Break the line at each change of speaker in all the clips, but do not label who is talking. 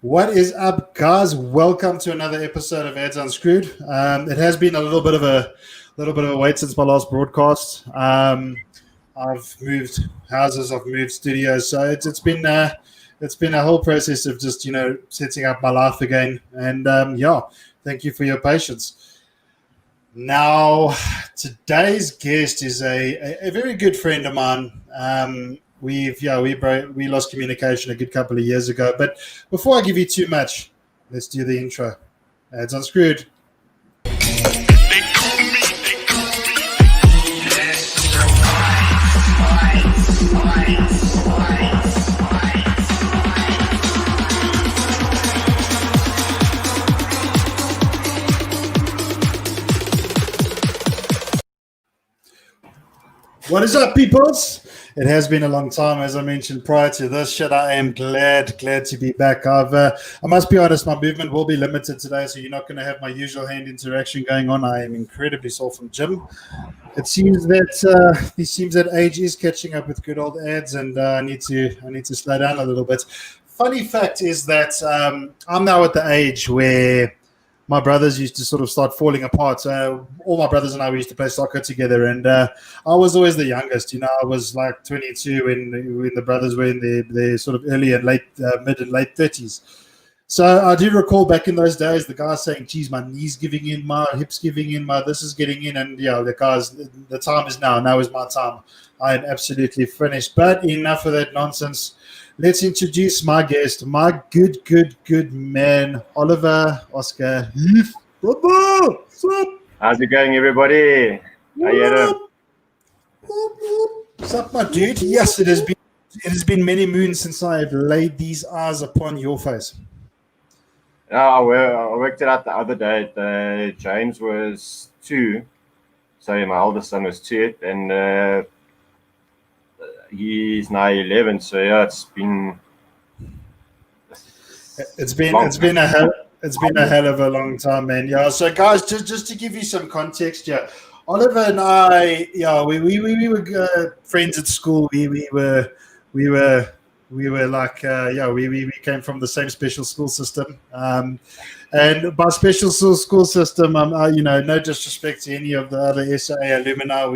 What is up, guys? Welcome to another episode of Ads Unscrewed. It has been a little bit of a wait since my last broadcast. I've moved houses, I've moved studios, so it's been a whole process of just setting up my life again. And thank you for your patience. Now, today's guest is a very good friend of mine. We lost communication a good couple of years ago. But before I give you too much, let's do the intro. Ads Unscrewed. What is up, peoples? It has been a long time, as I mentioned prior to this shit. I am glad to be back. I must be honest, my movement will be limited today, so you're not going to have my usual hand interaction going on. I am incredibly sore from gym. It seems that age is catching up with good old ads, and I need to slow down a little bit. Funny fact is that I'm now at the age where my brothers used to sort of start falling apart. All my brothers and I, we used to play soccer together, and I was always the youngest. I was like 22 when the brothers were in their sort of early and late, mid and late 30s. So I do recall back in those days, the guys saying, geez, my knee's giving in, my hips giving in, my this is getting in. And the guys, the time is now. Now is my time. I am absolutely finished. But enough of that nonsense. Let's introduce my guest, my good man, Oliver Oscar Heath. What's up?
How's it going, everybody?
What's up, my dude? Yes, it has been many moons since I have laid these eyes upon your face.
I worked it out the other day. James was 2. So my oldest son was 2. And he's now 11. So yeah, it's been
a hell of a long time, man. Yeah. So guys, just to give you some context, Oliver and I, we were friends at school. We came from the same special school system. And by special school system, no disrespect to any of the other SA alumni.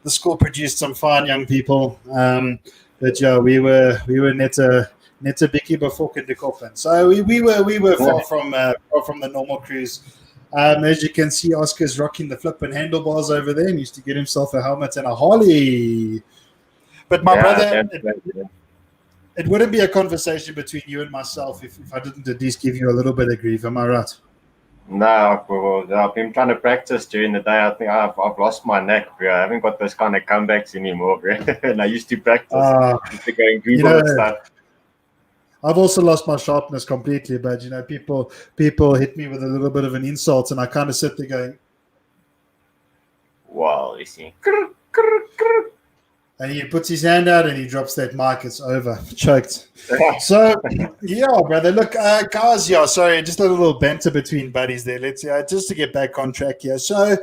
The school produced some fine young people, but we were net a bicky before kindergarten. So we were far from the normal crews. As you can see, Oscar's rocking the flipping handlebars over there, and used to get himself a helmet and a Harley. But my brother. It wouldn't be a conversation between you and myself if I didn't at least give you a little bit of grief. Am I right?
No, I've been trying to practice during the day. I think I've lost my neck, bro. I haven't got those kind of comebacks anymore, bro. And I used to practice. Used to go and Google and stuff.
I've also lost my sharpness completely, but people hit me with a little bit of an insult, and I kind of sit there going,
"Wow, you see."
And he puts his hand out and he drops that mic. It's over. Choked. So, brother. Look, guys, sorry, just a little banter between buddies there. Let's just to get back on track here. So,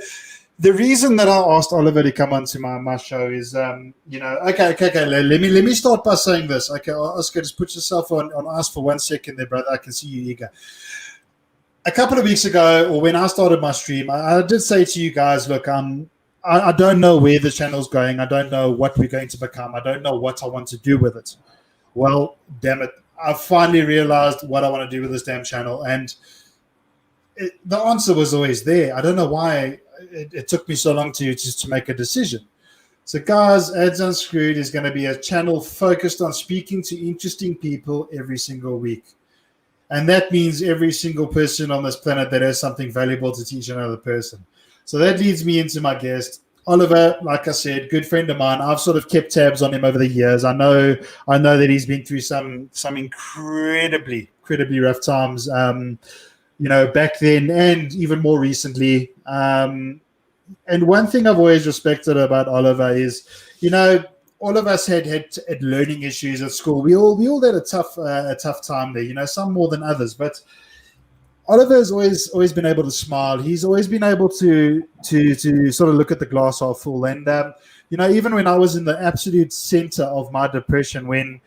the reason that I asked Oliver to come onto my show is, okay. Let me start by saying this. Okay, Oscar, just put yourself on ice for 1 second there, brother. I can see you eager. A couple of weeks ago, or when I started my stream, I did say to you guys, look, I don't know where the channel's going. I don't know what we're going to become. I don't know what I want to do with it. Well, damn it. I finally realized what I want to do with this damn channel. And the answer was always there. I don't know why it took me so long to make a decision. So, guys, Ads Unscrewed is going to be a channel focused on speaking to interesting people every single week. And that means every single person on this planet that has something valuable to teach another person. So that leads me into my guest, Oliver. Like I said, good friend of mine. I've sort of kept tabs on him over the years. I know that he's been through some incredibly rough times, back then and even more recently. And one thing I've always respected about Oliver is, all of us had learning issues at school. We all had a tough time there. Some more than others, but Oliver has always been able to smile. He's always been able to sort of look at the glass half full. And even when I was in the absolute center of my depression, when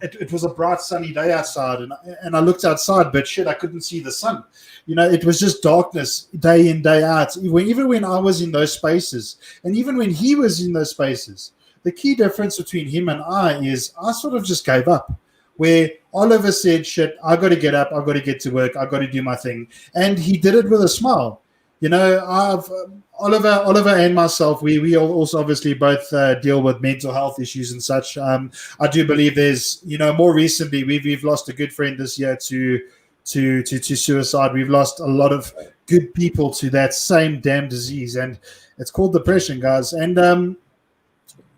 it was a bright sunny day outside, and I looked outside, but shit, I couldn't see the sun. It was just darkness day in, day out. Even when I was in those spaces, and even when he was in those spaces, the key difference between him and I is I sort of just gave up. Where Oliver said, shit, I got to get up, I got to get to work, I got to do my thing. And he did it with a smile. Oliver and myself, we also obviously both deal with mental health issues and such. I do believe there's, more recently we've lost a good friend this year to suicide. We've lost a lot of good people to that same damn disease, and it's called depression, guys. And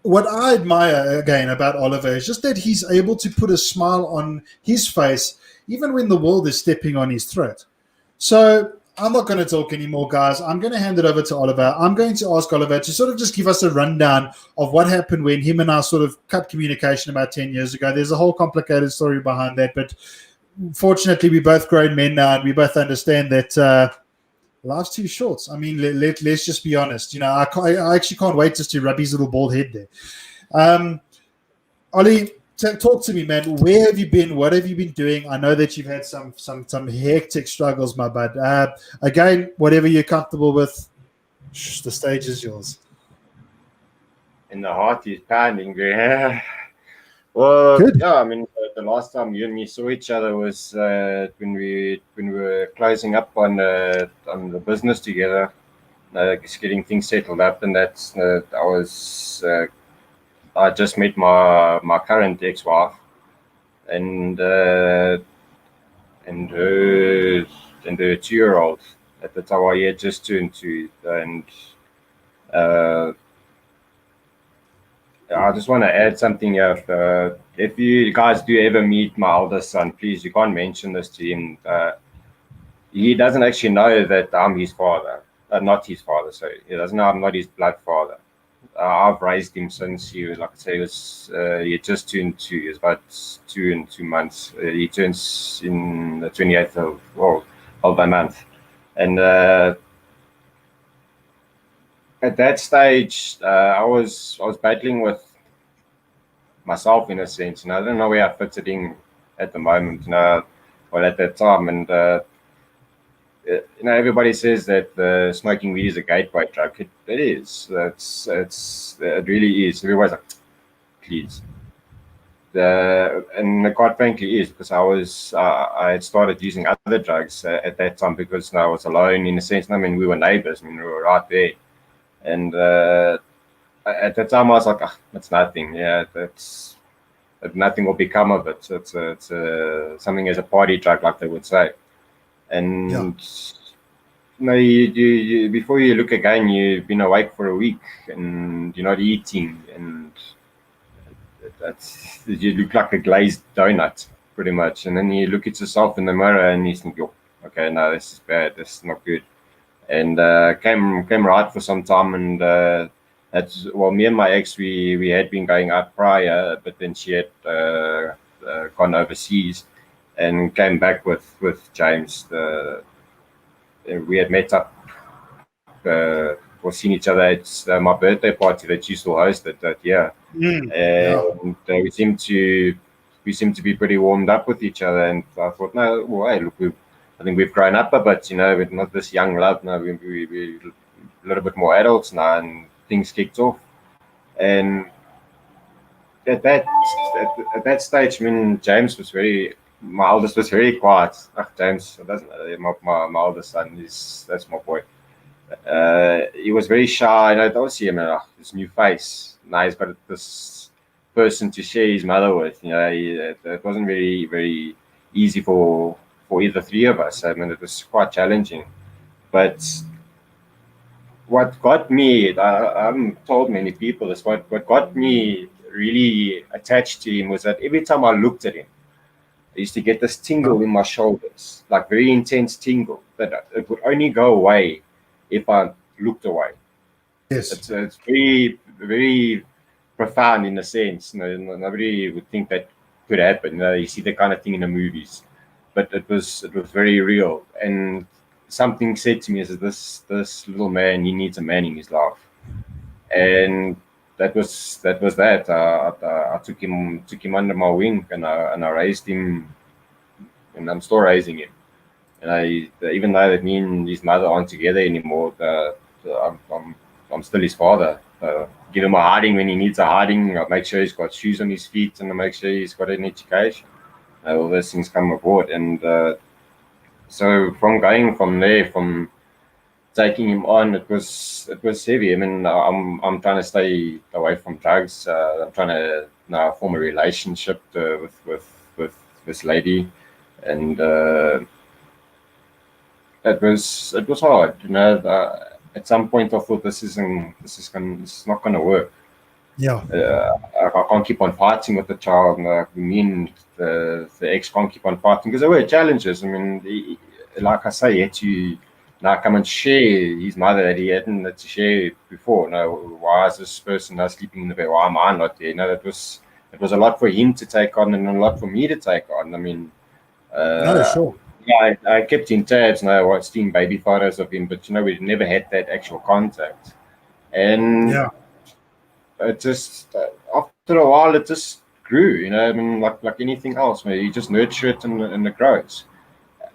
what I admire again about Oliver is just that he's able to put a smile on his face even when the world is stepping on his throat. So I'm not going to talk anymore, guys. I'm going to hand it over to Oliver. I'm going to ask Oliver to sort of just give us a rundown of what happened when him and I sort of cut communication about 10 years ago. There's a whole complicated story behind that, but fortunately, we're both grown men now, and we both understand that life's too short. I mean, let's just be honest. I actually can't wait just to rub his little bald head there. Ollie, talk to me, man. Where have you been? What have you been doing? I know that you've had some hectic struggles, my bud. Again, whatever you're comfortable with, the stage is yours.
And the heart is pounding. Well,
Good.
yeah. I mean, the last time you and me saw each other was when we were closing up on the business together, just getting things settled up, and that's I just met my current ex-wife, and her 2-year-old at the time. I had just turned 2, and I just want to add something here. If you guys do ever meet my eldest son, please, you can't mention this to him. He doesn't actually know that I'm his father. Not his father, sorry. He doesn't know I'm not his blood father. I've raised him since he was, like I say, he just turned 2. He was about 2 and 2 months. He turns in the 28th of the month. And at that stage, I was battling with myself in a sense. I don't know where I fitted in at the moment, or at that time. And everybody says that smoking weed is a gateway drug. It is. It really is. Everybody's like, please. And quite frankly, is because I had started using other drugs at that time because I was alone in a sense. I mean, we were neighbors. I mean, we were right there. And at that time, I was like, it's nothing. Yeah, nothing will become of it. It's something as a party drug, like they would say. And you before you look again, you've been awake for a week and you're not eating, and you look like a glazed donut, pretty much. And then you look at yourself in the mirror and you think, okay, no, this is bad. This is not good. And came right for some time, and me and my ex, we had been going out prior, but then she had gone overseas and came back with James. We had met up or seen each other at my birthday party that you still hosted that year, and we seemed to be pretty warmed up with each other. And I thought, no, well, hey, look, I think we've grown up a bit, we're not this young love now. We're a little bit more adults now, and things kicked off. And at that stage, I mean, my eldest was very quiet. James doesn't. My oldest son that's my boy. He was very shy, and I don't see him. This new face. Now he's got this person to share his mother with. It wasn't very, very easy for either three of us. I mean, it was quite challenging. But what got me, I haven't told many people this, what got me really attached to him was that every time I looked at him, I used to get this tingle in my shoulders, like very intense tingle, that it would only go away if I looked away.
Yes.
It's very, very profound in a sense. Nobody would think that could happen. You see that kind of thing in the movies. But it was very real, and something said to me is that this little man, he needs a man in his life. And that was that. I took him under my wing, and I raised him, and I'm still raising him. And even though that me and his mother aren't together anymore, I'm still his father. Give him a hiding when he needs a hiding. I make sure he's got shoes on his feet, and I make sure he's got an education. All those things come aboard, and so from there, from taking him on, it was heavy. I mean, I'm trying to stay away from drugs. I'm trying to now form a relationship with this lady, and it was hard. At some point I thought this is not going to work.
Yeah.
I can't keep on fighting with the child. Me and the ex can't keep on fighting because there were challenges. I mean, like I say, he had to now come and share his mother that he hadn't had to share before. Why is this person now sleeping in the bed? Why am I not there? It was a lot for him to take on and a lot for me to take on. I mean,
no, sure.
Yeah, I kept in tabs and I watched seeing baby photos of him, but we never had that actual contact. And
yeah,
it just after a while it just grew. I mean, like anything else, you just nurture it and it grows.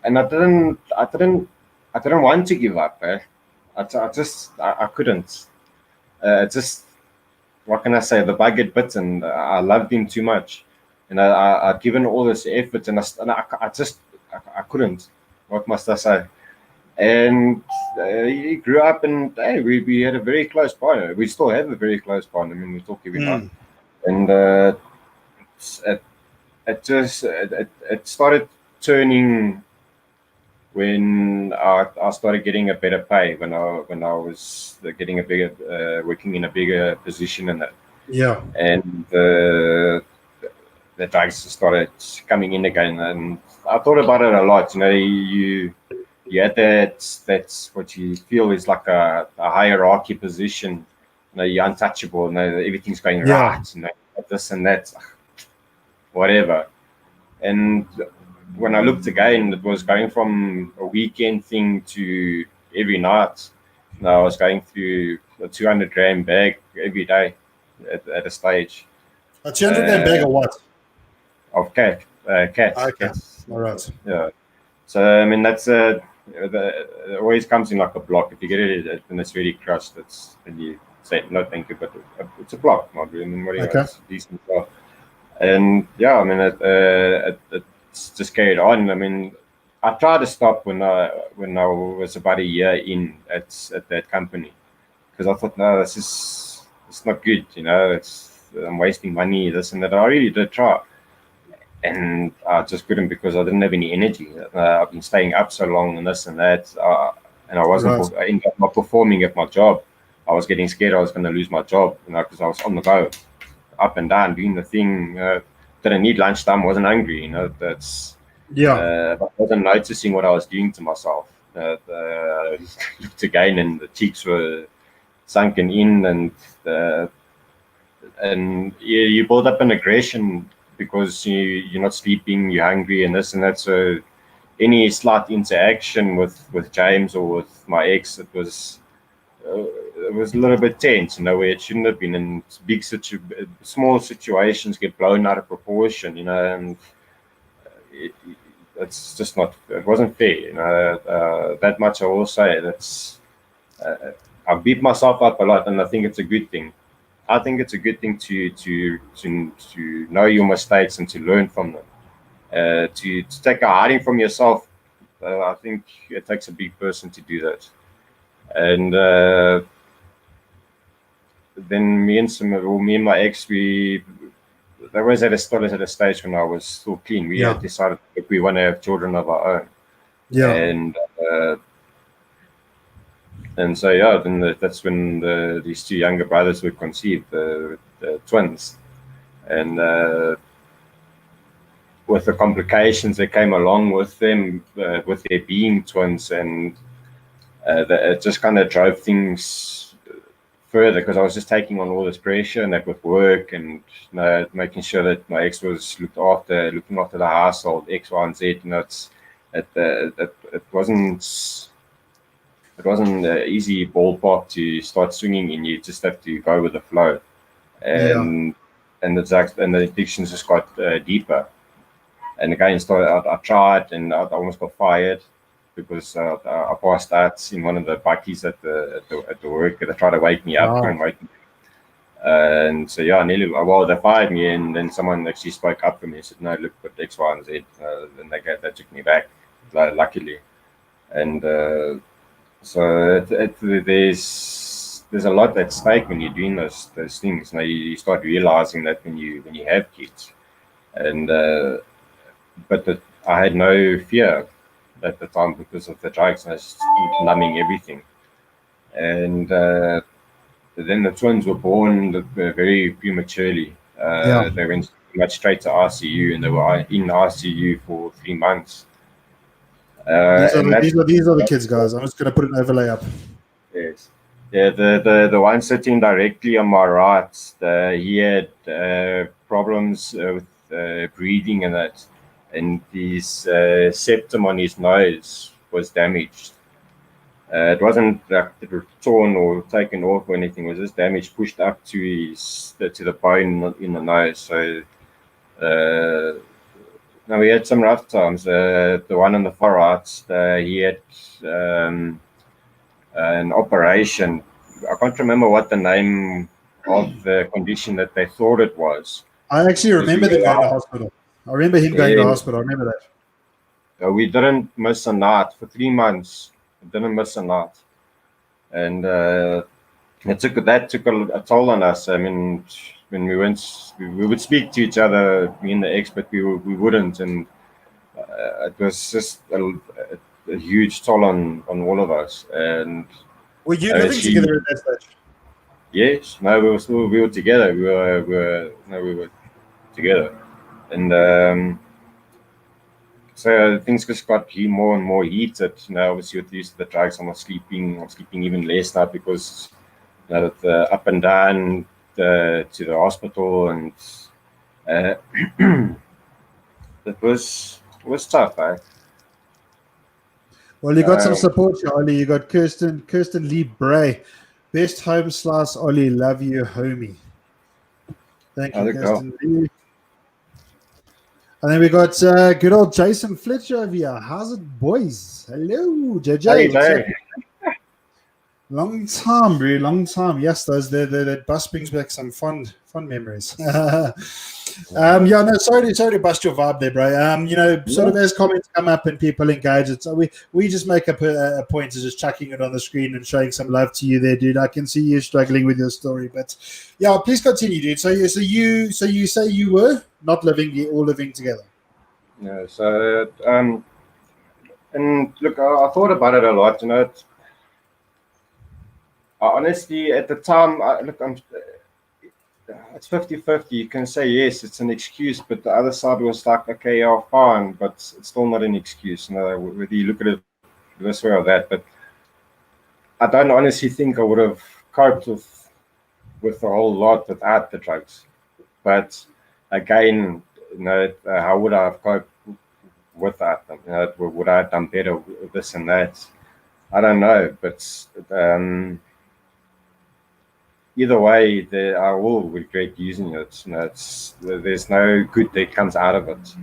And I didn't want to give up. I couldn't. Just what can I say? The bug had bitten. I loved him too much, and I'd given all this effort, and I couldn't. What must I say? And he grew up, and hey, we had a very close bond. We still have a very close bond. I mean, we talk every night, and it started turning when I started getting a better pay, when I was getting a bigger, working in a bigger position in it.
Yeah.
And the drugs started coming in again, and I thought about it a lot. You had that's what you feel is like a hierarchy position. You're untouchable. Everything's going right. This and that, whatever. And when I looked again, it was going from a weekend thing to every night. I was going through a 200-gram bag every day at a stage.
A 200-gram bag of what?
Of cats.
Okay. All right.
Yeah. So I mean it always comes in like a block. If you get it and it's really crushed, then you say no thank you, but it's a block. I mean, it's decent block. And yeah, I mean it's just carried on. I mean, I tried to stop when I was about a year in at that company, because I thought, no, it's not good. I'm wasting money, this and that. I really did try, and I just couldn't because I didn't have any energy. I've been staying up so long and this and that, and I wasn't. I ended up not performing at my job. I was getting scared I was going to lose my job, because I was on the go, up and down, doing the thing. Didn't need lunchtime. Wasn't hungry. That's I wasn't noticing what I was doing to myself. Looked again, and the cheeks were sunken in, and you build up an aggression because you're not sleeping, you're hungry, and this and that. So any slight interaction with James or with my ex, it was a little bit tense, where it shouldn't have been. And small situations get blown out of proportion, and it's just not. It wasn't fair, that much I will say. I beat myself up a lot, and I think it's a good thing. I think it's a good thing to know your mistakes and to learn from them. To take a hiding from yourself, I think it takes a big person to do that. And then me and my ex, there was at a stage when I was still clean. We had decided if we want to have children of our own.
Yeah.
And so then that's when these two younger brothers were conceived, the twins, and with the complications that came along with them, with their being twins, and it just kind of drove things further, because I was just taking on all this pressure, and that with work and making sure that my ex was looking after the household, X, Y, and Z. It wasn't an easy ballpark to start swinging in. You just have to go with the flow. and the addictions just got deeper. And again, I tried, and I almost got fired because I passed out in one of the parties at the work. They tried to wake me up, couldn't wake me. And so they fired me, and then someone actually spoke up for me and said, "No, look, but X, Y, and Z." Then they took me back, luckily. And so there's a lot at stake when you're doing those things. Now you start realizing that when you have kids, and I had no fear at the time because of the drugs, and I was numbing everything. And then the twins were born very prematurely. They went much straight to ICU, and they were in ICU for 3 months.
These are the kids, guys. I'm just going to put an overlay up.
Yes. Yeah, the one sitting directly on my right, he had problems with breathing and that, and his septum on his nose was damaged. It wasn't like torn or taken off or anything. It was just damaged, pushed up to the bone in the nose. So now we had some rough times. The one on the far right, he had an operation. I can't remember what the name of the condition that they thought it was.
I actually remember them going to hospital. I remember him going to hospital. I remember that.
We didn't miss a night for 3 months. We didn't miss a night, and that took a toll on us. I mean, when we would speak to each other, me and the ex, but we wouldn't, and it was just a huge toll on all of us. And
were you living together at that stage?
Yes, no, we were together. We were together, and so things just got more and more heated. Now, obviously, with the use of the drugs, I'm sleeping even less now because the up and down to the hospital, and it was tough, eh?
Well, you got some support, Ollie. You got Kirsten Lee Bray. Best home slice, Ollie. Love you, homie. Thank you, Kirsten Lee. And then we got good old Jason Fletcher over here. How's it, boys? Hello, JJ.
Hey,
long time, bro. Long time. Yes, that bus brings back some fond memories. Sorry to bust your vibe there, bro. Sort of as comments come up and people engage, it's we just make a point of just chucking it on the screen and showing some love to you there, dude. I can see you struggling with your story, but yeah, please continue, dude. So you say you were not living together.
Yeah. So and look, I thought about it a lot. Honestly, at the time, it's 50-50. You can say, yes, it's an excuse, but the other side was like, okay, yeah, fine, but it's still not an excuse. Whether you look at it this way or that. But I don't honestly think I would have coped with a whole lot without the drugs. But again, how would I have coped with that? Would I have done better with this and that? I don't know, but either way, I will regret using it. There's no good that comes out of it.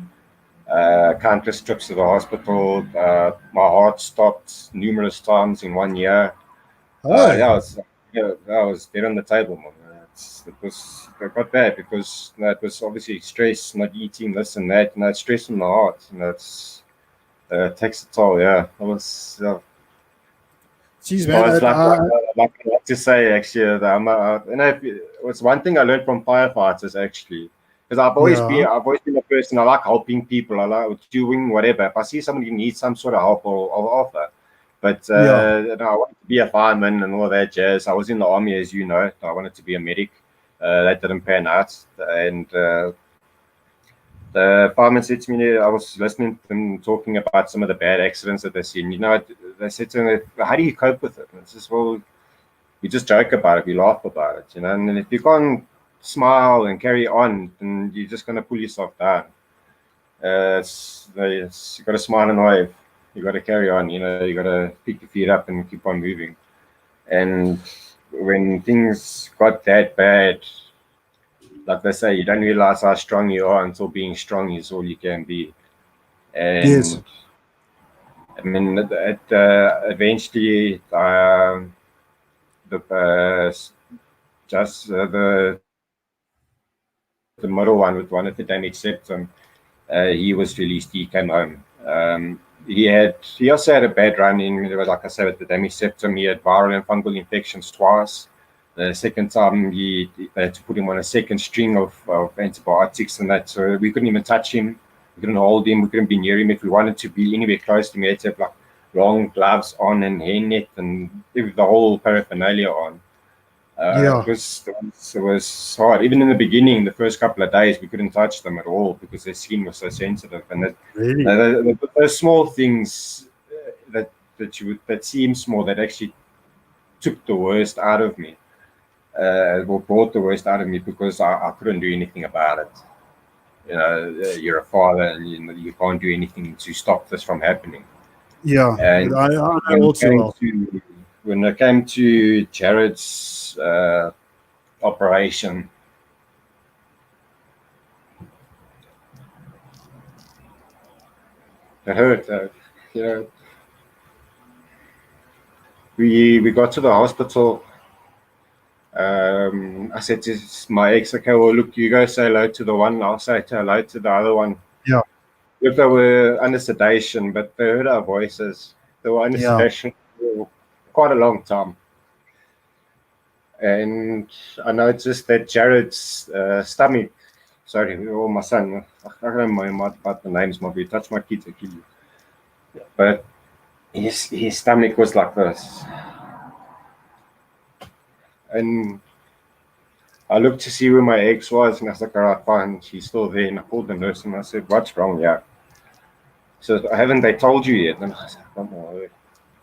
Countless trips to the hospital. My heart stopped numerous times in 1 year. I was dead on the table, man. It got bad because it was obviously stress, not eating this and that, and stress from the heart. It takes a toll. Yeah, I was.
Jeez, man.
Like to say, actually, it's one thing I learned from firefighters, actually, because I've always been a person. I like helping people. I like doing whatever. If I see somebody who needs some sort of help, I'll offer. But I wanted to be a fireman and all that jazz. I was in the army, as you know. I wanted to be a medic. That didn't pan out, and the fireman said to me, I was listening to them talking about some of the bad accidents that they've seen. They said to me, how do you cope with it? And I says, well, we just joke about it, we laugh about it, and if you can't smile and carry on, then you're just going to pull yourself down. You got to smile and wave. You got to carry on, you got to pick your feet up and keep on moving. And when things got that bad, like they say, you don't realize how strong you are until being strong is all you can be. And
Yes.
I mean, eventually, the just the middle one with one of the damaged septum, he was released. He came home. He also had a bad run in, like I said, with the damaged septum. He had viral and fungal infections twice. The second time, they had to put him on a second string of antibiotics and that. So we couldn't even touch him. We couldn't hold him. We couldn't be near him. If we wanted to be anywhere close to him, we had to have like long gloves on and hairnet and the whole paraphernalia on. It was hard. Even in the beginning, the first couple of days, we couldn't touch them at all because their skin was so sensitive. And those small things that seem small, that actually took the worst out of me, or brought the worst out of me, because I couldn't do anything about it. You know, you're a father, and you can't do anything to stop this from happening.
Yeah,
And
I know all too well.
when it came to Jared's operation, it hurt. You know, we got to the hospital. I said to my ex, okay, well, look, you go say hello to the one, I'll say hello to the other one.
Yeah.
If they were under sedation, but they heard our voices. They were under sedation for quite a long time. And I noticed that Jared's stomach, sorry, my son, I don't remember about the names, maybe you touch my kids, I kill you. But his stomach was like this. And I looked to see where my ex was, and I was like, all right, fine, she's still there. And I called the nurse, and I said, what's wrong? Yeah. So haven't they told you yet? And I said, oh my word.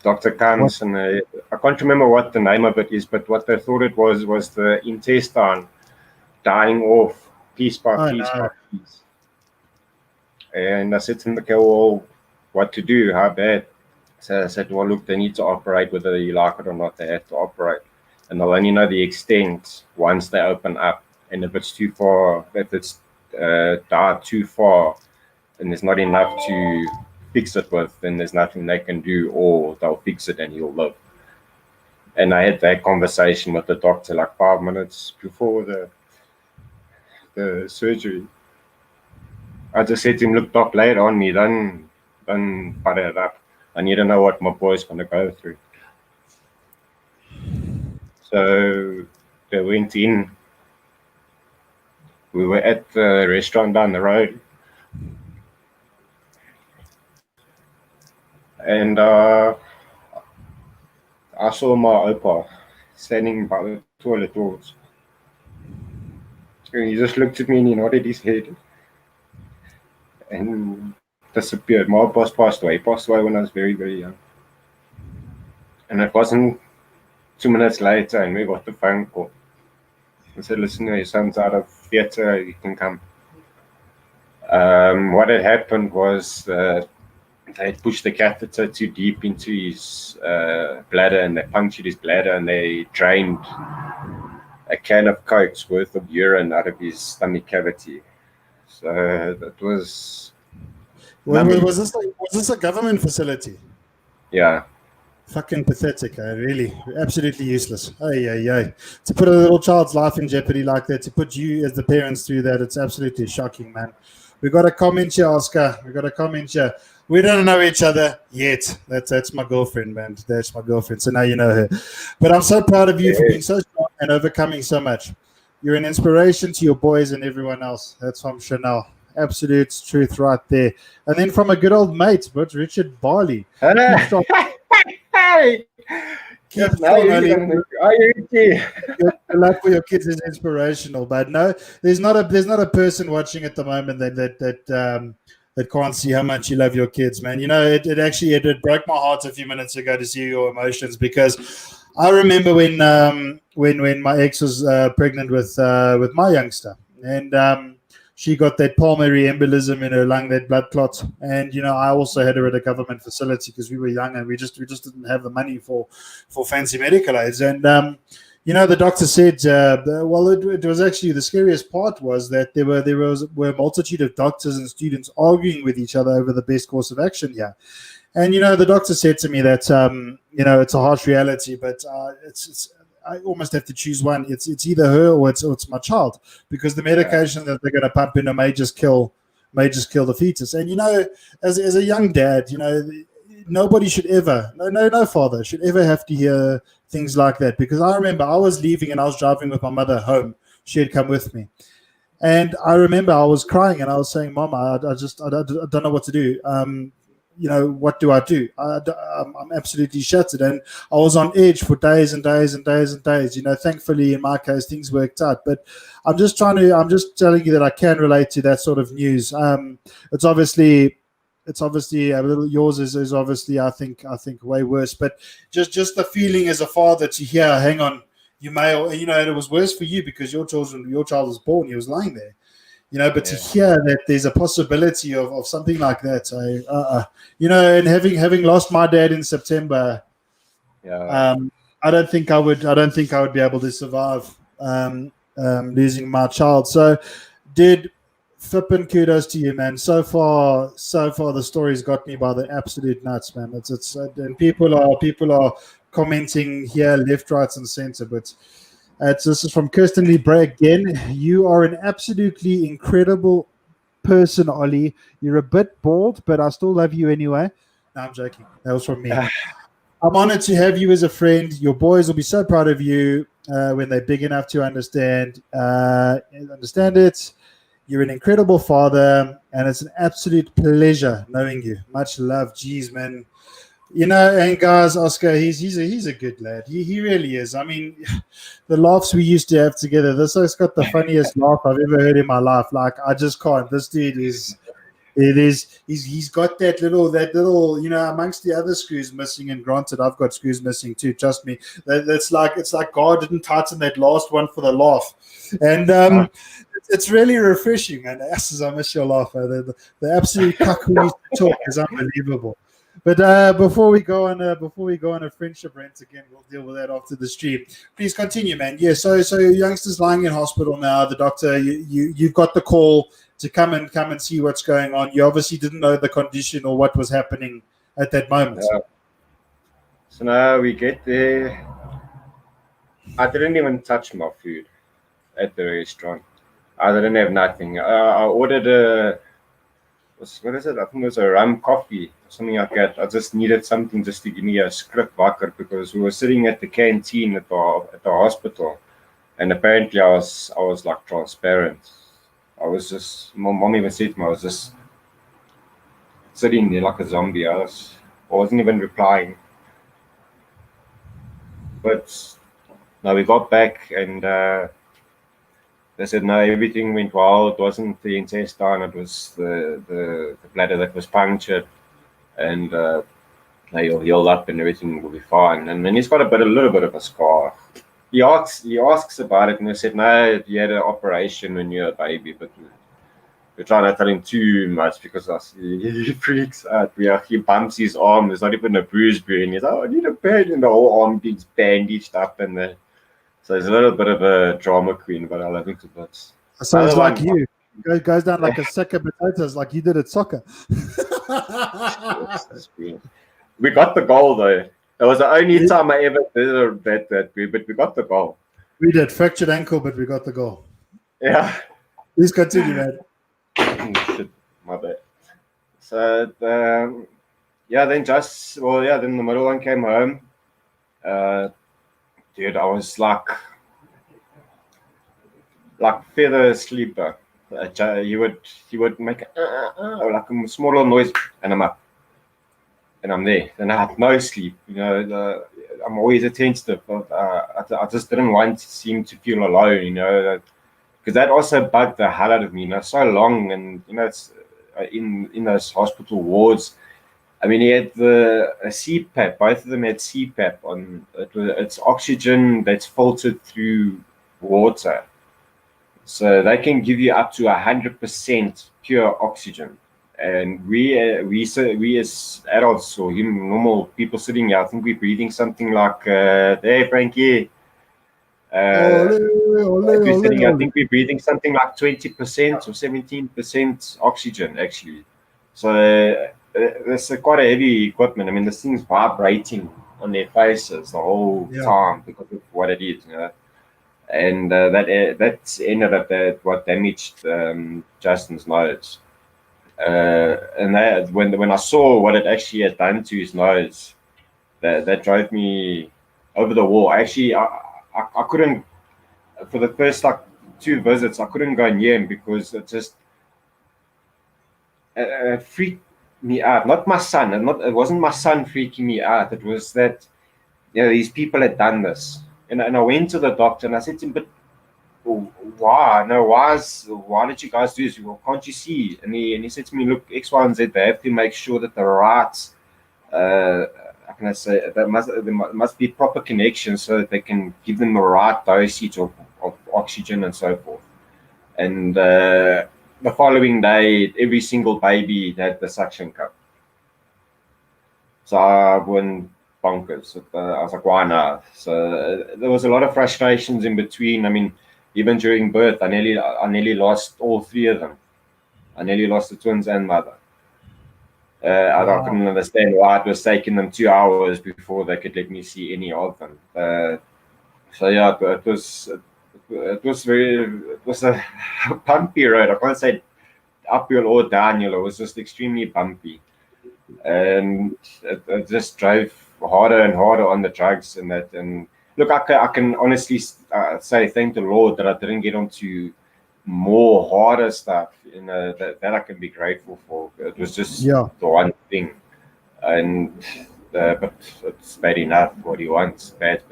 Doctor comes, and I can't remember what the name of it is, but what they thought it was the intestine dying off piece by piece by piece. And I said to him, okay, well, what to do? How bad? So I said, well, look, they need to operate, whether you like it or not, they have to operate. And they'll only know the extent once they open up. And if it's too far, if it's died too far, and there's not enough to fix it with, then there's nothing they can do, or they'll fix it and he'll live. And I had that conversation with the doctor like 5 minutes before the surgery. I just said to him, look, doc, lay it on me, don't butter it up. I need to know what my boy's going to go through. So they went in. We were at the restaurant down the road. And I saw my opa standing by the toilet doors. And he just looked at me and he nodded his head and disappeared. My boss passed away. He passed away when I was very, very young. And it wasn't 2 minutes later, and we got the phone call. I said, listen, your son's out of theatre, you can come. What had happened was they had pushed the catheter too deep into his bladder, and they punctured his bladder, and they drained a can of Coke's worth of urine out of his stomach cavity. So that was...
Was this a government facility?
Yeah.
Fucking pathetic, really. Absolutely useless. To put a little child's life in jeopardy like that, to put you as the parents through that, it's absolutely shocking, man. We got a comment here, Oscar. We got a comment here. We don't know each other yet. That's my girlfriend, man. That's my girlfriend. So now you know her. But I'm so proud of you for being so strong and overcoming so much. You're an inspiration to your boys and everyone else. That's from Chanel. Absolute truth right there. And then from a good old mate, but Richard Barley.
Hey!
Keep strong, your love for your kids is inspirational, but no, there's not a person watching at the moment that can't see how much you love your kids, man. You know, it actually broke my heart a few minutes ago to see your emotions, because I remember when my ex was pregnant with my youngster, and she got that pulmonary embolism in her lung, that blood clot. And, you know, I also had her at a government facility because we were young and we just didn't have the money for fancy medical aids. And, The doctor said, well, it was actually the scariest part was that were a multitude of doctors and students arguing with each other over the best course of action here. And the doctor said to me that it's a harsh reality, but it's I almost have to choose one. It's either her or it's my child, because the medication that they're going to pump in may just kill the fetus. And as a young dad, nobody should ever, no father should ever have to hear things like that, because I remember I was leaving and I was driving with my mother home. She had come with me, and I remember I was crying and I was saying, "Mom, I don't know what to do. What do I do? I'm absolutely shattered." And I was on edge for days and days and days and days. Thankfully in my case things worked out. But I'm just telling you that I can relate to that sort of news. It's obviously a little, yours is obviously I think way worse. But just the feeling as a father to hear, hang on, you may, and it was worse for you because your child was born, he was lying there. But to hear that there's a possibility of something like that, and having lost my dad in September, I don't think I would be able to survive losing my child. So, flippin' kudos to you, man. So far, the story's got me by the absolute nuts, man. It's and people are commenting here, left, right, and center, but. This is from Kirsten Lee Bray again. You are an absolutely incredible person, Ollie. You're a bit bald, but I still love you anyway. No, I'm joking. That was from me. I'm honored to have you as a friend. Your boys will be so proud of you when they're big enough to understand it. You're an incredible father, and it's an absolute pleasure knowing you. Much love. Jeez, man. And guys, Oscar, he's a good lad. He really is. I mean, the laughs we used to have together. This guy's got the funniest laugh I've ever heard in my life. Like, I just can't. This dude is. He's got that little amongst the other screws missing. And granted, I've got screws missing too. Trust me. It's like God didn't tighten that last one for the laugh, and it's really refreshing, man. Asses, I miss your laugh. The absolute cuck who used to talk is unbelievable. But before we go on a friendship rant again, we'll deal with that after the stream. Please continue, man. Yeah. So your youngster's lying in hospital now. The doctor, you've got the call to come and see what's going on. You obviously didn't know the condition or what was happening at that moment.
So now we get there. I didn't even touch my food at the restaurant. I didn't have nothing. I ordered what is it? I think it was a rum coffee, something like that. I just needed something just to give me a script wakker, because we were sitting at the canteen at the hospital, and apparently I was like transparent. I was just, my mom even said to me, I was just sitting there like a zombie. I wasn't even replying. But now we got back and they said, no, everything went well. It wasn't the intestine, it was the bladder that was punctured. And he'll heal up and everything will be fine. And then he's got a little bit of a scar. He asks about it, and they said, no, you had an operation when you were a baby, but we're trying to tell him too much because he freaks out. He bumps his arm. There's not even a bruise, and he's I need a band, and the whole arm gets bandaged up, and so he's a little bit of a drama queen, but I love him to bits.
Sounds like you. Goes down like a sack of potatoes, like you did at soccer.
We got the goal though. It was the only time I ever did a bet that way, but we got the goal.
We did fractured ankle, but we got the goal.
Yeah.
Please continue, man.
Shit, my bad. So then the middle one came home. Dude, I was like feather sleeper. He would make like a small little noise, and I'm up, and I'm there, and I had no sleep. I'm always attentive, but I just didn't want him to feel alone. Because that also bugged the hell out of me. So long, and it's in those hospital wards. I mean, he had a CPAP. Both of them had CPAP on. It's oxygen that's filtered through water, so they can give you up to 100% pure oxygen. And we as adults or normal people sitting here, I think we're breathing something like, "Hey, Frankie, Uh,
Ole,
we're
ole,
sitting, I
ole.
think we're breathing something like 20% or 17% oxygen, actually. So it's quite a heavy equipment. I mean, this thing's vibrating on their faces the whole
Yeah.
time because of what it is, you know. And that's ended up that what damaged Justin's nose. And that when I saw what it actually had done to his nose, that drove me over the wall. Actually, I couldn't for the first like 2 visits. I couldn't go near him because it just freaked me out. Not my son, and not it wasn't my son freaking me out. It was that these people had done this, and I went to the doctor and I said to him, but why? No, why did you guys do this? Well, can't you see? And he said to me, look, X, Y, and Z. They have to make sure that the right, how can I say, there must be proper connection so that they can give them the right dosage of oxygen and so forth. And the following day, every single baby had the suction cup. So I went bonkers. I was like, why not? So there was a lot of frustrations in between. I mean, even during birth, I nearly lost all 3 of them. I nearly lost the twins and mother. I couldn't understand why it was taking them 2 hours before they could let me see any of them. So yeah, it was a bumpy road. I can't say uphill or downhill. It was just extremely bumpy, and it just drove harder and harder on the drugs and that. And look, I can honestly say thank the Lord that I didn't get onto more harder stuff. You know that I can be grateful for. It was just the one thing, and but it's bad enough. What he wants, bad.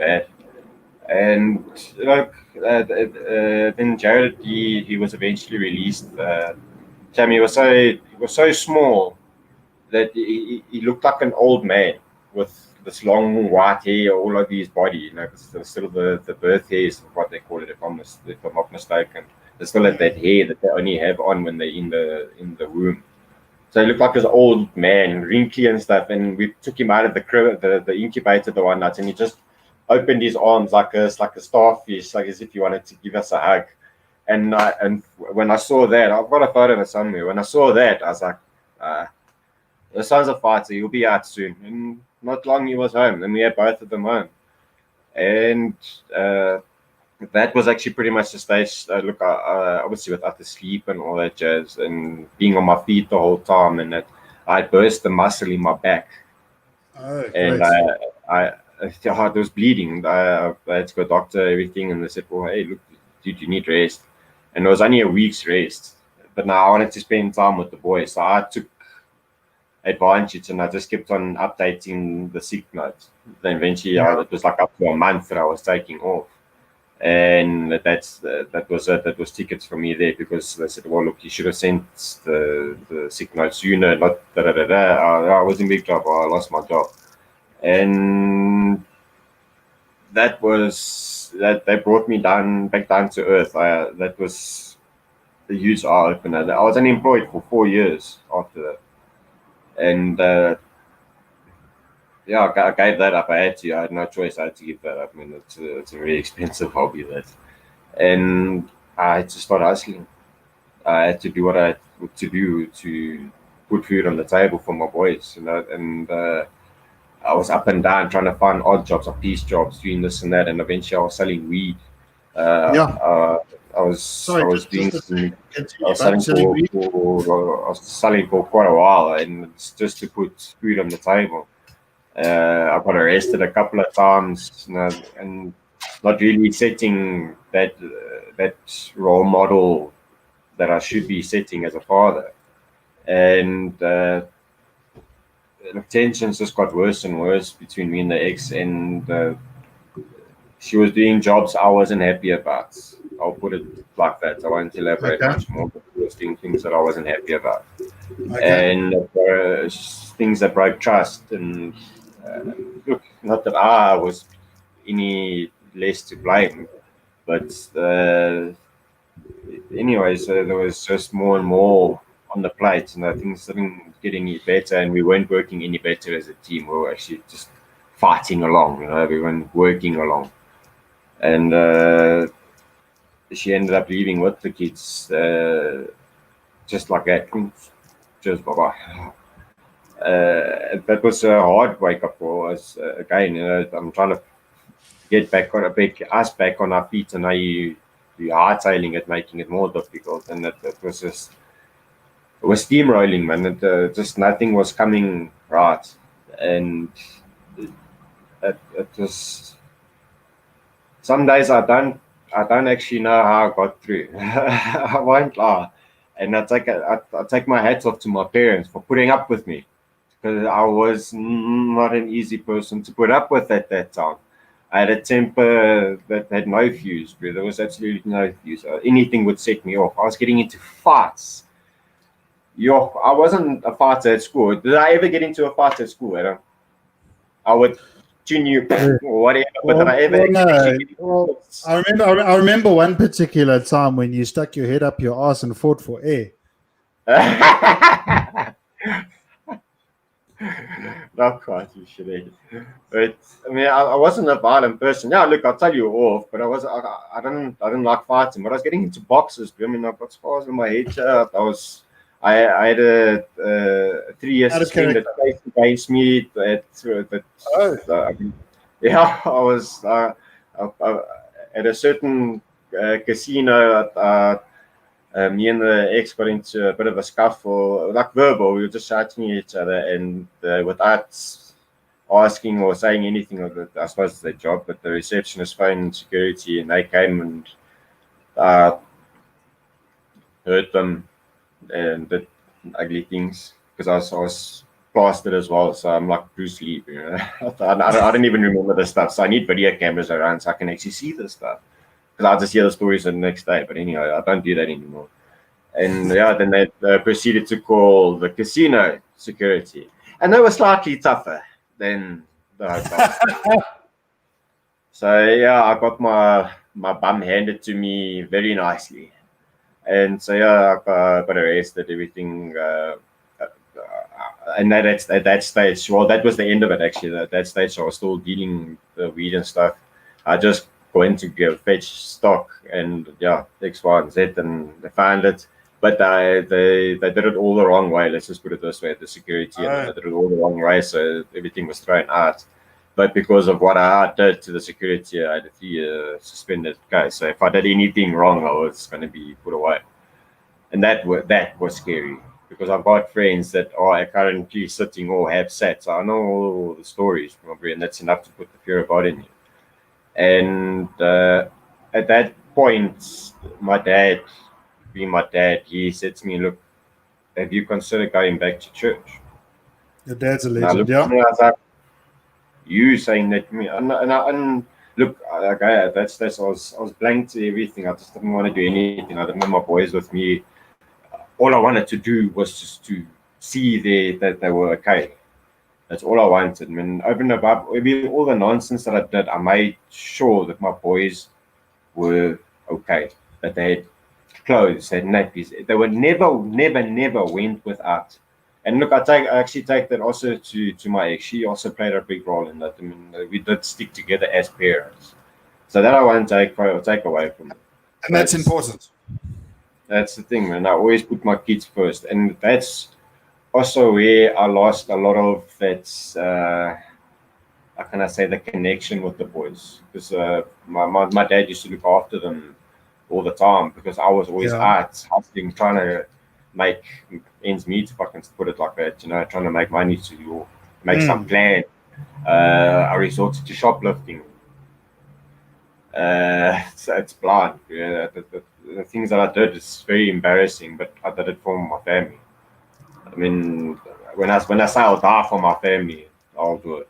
And like then Jared, he was eventually released. Tammy was so small that he looked like an old man with this long white hair all over his body. You know, still the birth hair is what they call it, if I'm not mistaken. They still have that hair that they only have on when they're in the womb. So he looked like this old man, wrinkly and stuff. And we took him out of the crib, the incubator the one night, and he just opened his arms like a starfish, like as if he wanted to give us a hug. And when I saw that, I've got a photo of it somewhere. When I saw that, I was like, the son's a fighter. He'll be out soon. And not long he was home, and we had both of them home. And that was actually pretty much the stage. Look, obviously without the sleep and all that jazz, and being on my feet the whole time, and that I burst the muscle in my back, and it was bleeding. I had to go to the doctor, everything, and they said, "Well, hey, look, dude, you need rest." And it was only a week's rest, but now I wanted to spend time with the boys, so I took advantage, and I just kept on updating the sick notes. Then eventually, it was like up to a month that I was taking off. And that was it. That was tickets for me there, because they said, "Well, look, you should have sent the sick notes sooner." Not I was in big trouble. I lost my job, and that they brought me back down to earth. That was a huge eye opener. I was unemployed for 4 years after that, and I gave that up. I had to. I had no choice. I had to give that up. I mean, it's a very expensive hobby, that. And I had to start hustling. I had to do what I had to do to put food on the table for my boys, you know. And I was up and down trying to find odd jobs or piece jobs, doing this and that. And eventually, I was selling weed. I was selling for quite a while, and it's just to put food on the table. I got arrested a couple of times, you know, and not really setting that role model that I should be setting as a father. And tensions just got worse and worse between me and the ex, and she was doing jobs I wasn't happy about. I'll put it like that. I won't elaborate much more, but she was doing things that I wasn't happy about. And things that broke trust. And look, not that I was any less to blame, but anyways, there was just more and more on the plate, and things didn't get any better, and we weren't working any better as a team. We were actually just fighting along, you know, we weren't working along. and she ended up leaving with the kids, just like that. Just bye-bye. That was a hard wake up for us. Again, I'm trying to get us back on our feet, and now you hardtailing it, making it more difficult. And it was just, it was steamrolling, man. Just nothing was coming right, and it was. Some days I don't actually know how I got through. I won't lie, and I take my hats off to my parents for putting up with me, because I was not an easy person to put up with at that time. I had a temper that had no fuse, bro. There was absolutely no fuse. Anything would set me off. I was getting into fights. Yo, I wasn't a fighter at school. Did I ever get into a fight at school, Adam? I would tune you or whatever. But did I ever actually get into
I remember one particular time when you stuck your head up your ass and fought for air.
Not quite, you should. But I mean, I wasn't a violent person. Yeah, look, I'll tell you off. But I didn't like fighting. But I was getting into boxes. I mean, I've got scars on my head. I had a 3-year suspended case against me. Yeah, I was at a certain casino. Me and the ex got into a bit of a scuffle, like verbal. We were just shouting at each other, and without asking or saying anything, I suppose it's their job, but the receptionist phoned security, and they came and hurt them and did ugly things, because I was plastered as well. So I'm like Bruce Lee. You know? I don't even remember this stuff. So I need video cameras around so I can actually see this stuff. Because I'll just hear the stories the next day. But anyway, I don't do that anymore. And yeah, then they proceeded to call the casino security. And they were slightly tougher than the hotel. So yeah, I got my bum handed to me very nicely. And so yeah, I got arrested, everything. And at that stage, well, that was the end of it actually. At that stage, I was still dealing the weed and stuff. I just went to go fetch stock, and yeah, X, Y, and Z, and they found it. But they did it all the wrong way. Let's just put it this way: the security, and they did it all the wrong way, so everything was thrown out. But because of what I did to the security, I had a 3-year suspended case. So if I did anything wrong, I was going to be put away, and that was scary. Because I've got friends that are currently sitting or have sat. So I know all the stories, probably, and that's enough to put the fear of God in you. And at that point, my dad, being my dad, he said to me, "Look, have you considered going back to church?"
Your dad's a legend, yeah.
I was like, you saying that to me, and look, okay, that's I was blank to everything. I just didn't want to do anything. I didn't want my boys with me. All I wanted to do was just to see that they were okay. That's all I wanted. I mean, over and above all the nonsense that I did, I made sure that my boys were okay, that they had clothes, had nappies. They were never went without. And look, I actually take that also to my ex. She also played a big role in that. I mean, we did stick together as parents. So that I won't take away from it.
And that's important.
That's the thing, man. I always put my kids first, and that's also where I lost a lot of that. How can I say, the connection with the boys? Because my dad used to look after them all the time, because I was always out hustling, trying to make ends meet, if I can put it like that. You know, trying to make money to make some plan. I resorted to shoplifting. It's blind. Yeah, the things that I did is very embarrassing, but I did it for my family. I mean, when I say I'll die for my family, I'll do it.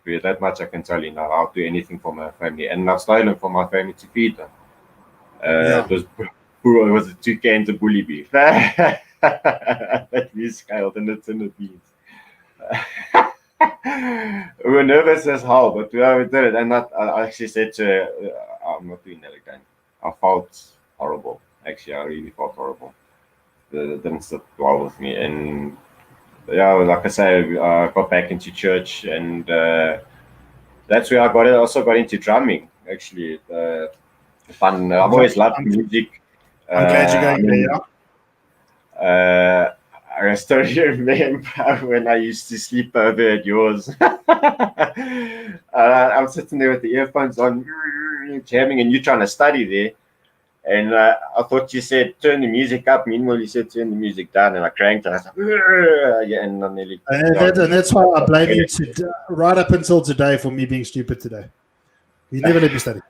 Yeah, that much I can tell you now. I'll do anything for my family, and I've stolen for my family to feed them. It was 2 cans of bully beef that we scaled in the tin of beans. We were nervous as hell, but we did it. And I actually said to her, I'm not doing that again. I felt horrible. Actually, I really felt horrible. It didn't sit well with me. And yeah, like I say, I got back into church, and that's where I also got into drumming. actually. Fun. I've always loved music.
I'm glad you're going there. Yeah.
I still remember when I used to sleep over at yours. I'm sitting there with the earphones on, jamming, and you trying to study there. And I thought you said turn the music up. Meanwhile, you said turn the music down, and I cranked, and I was like, yeah, and I nearly.
And that's why I blame you right up until today for me being stupid today. You never let me study.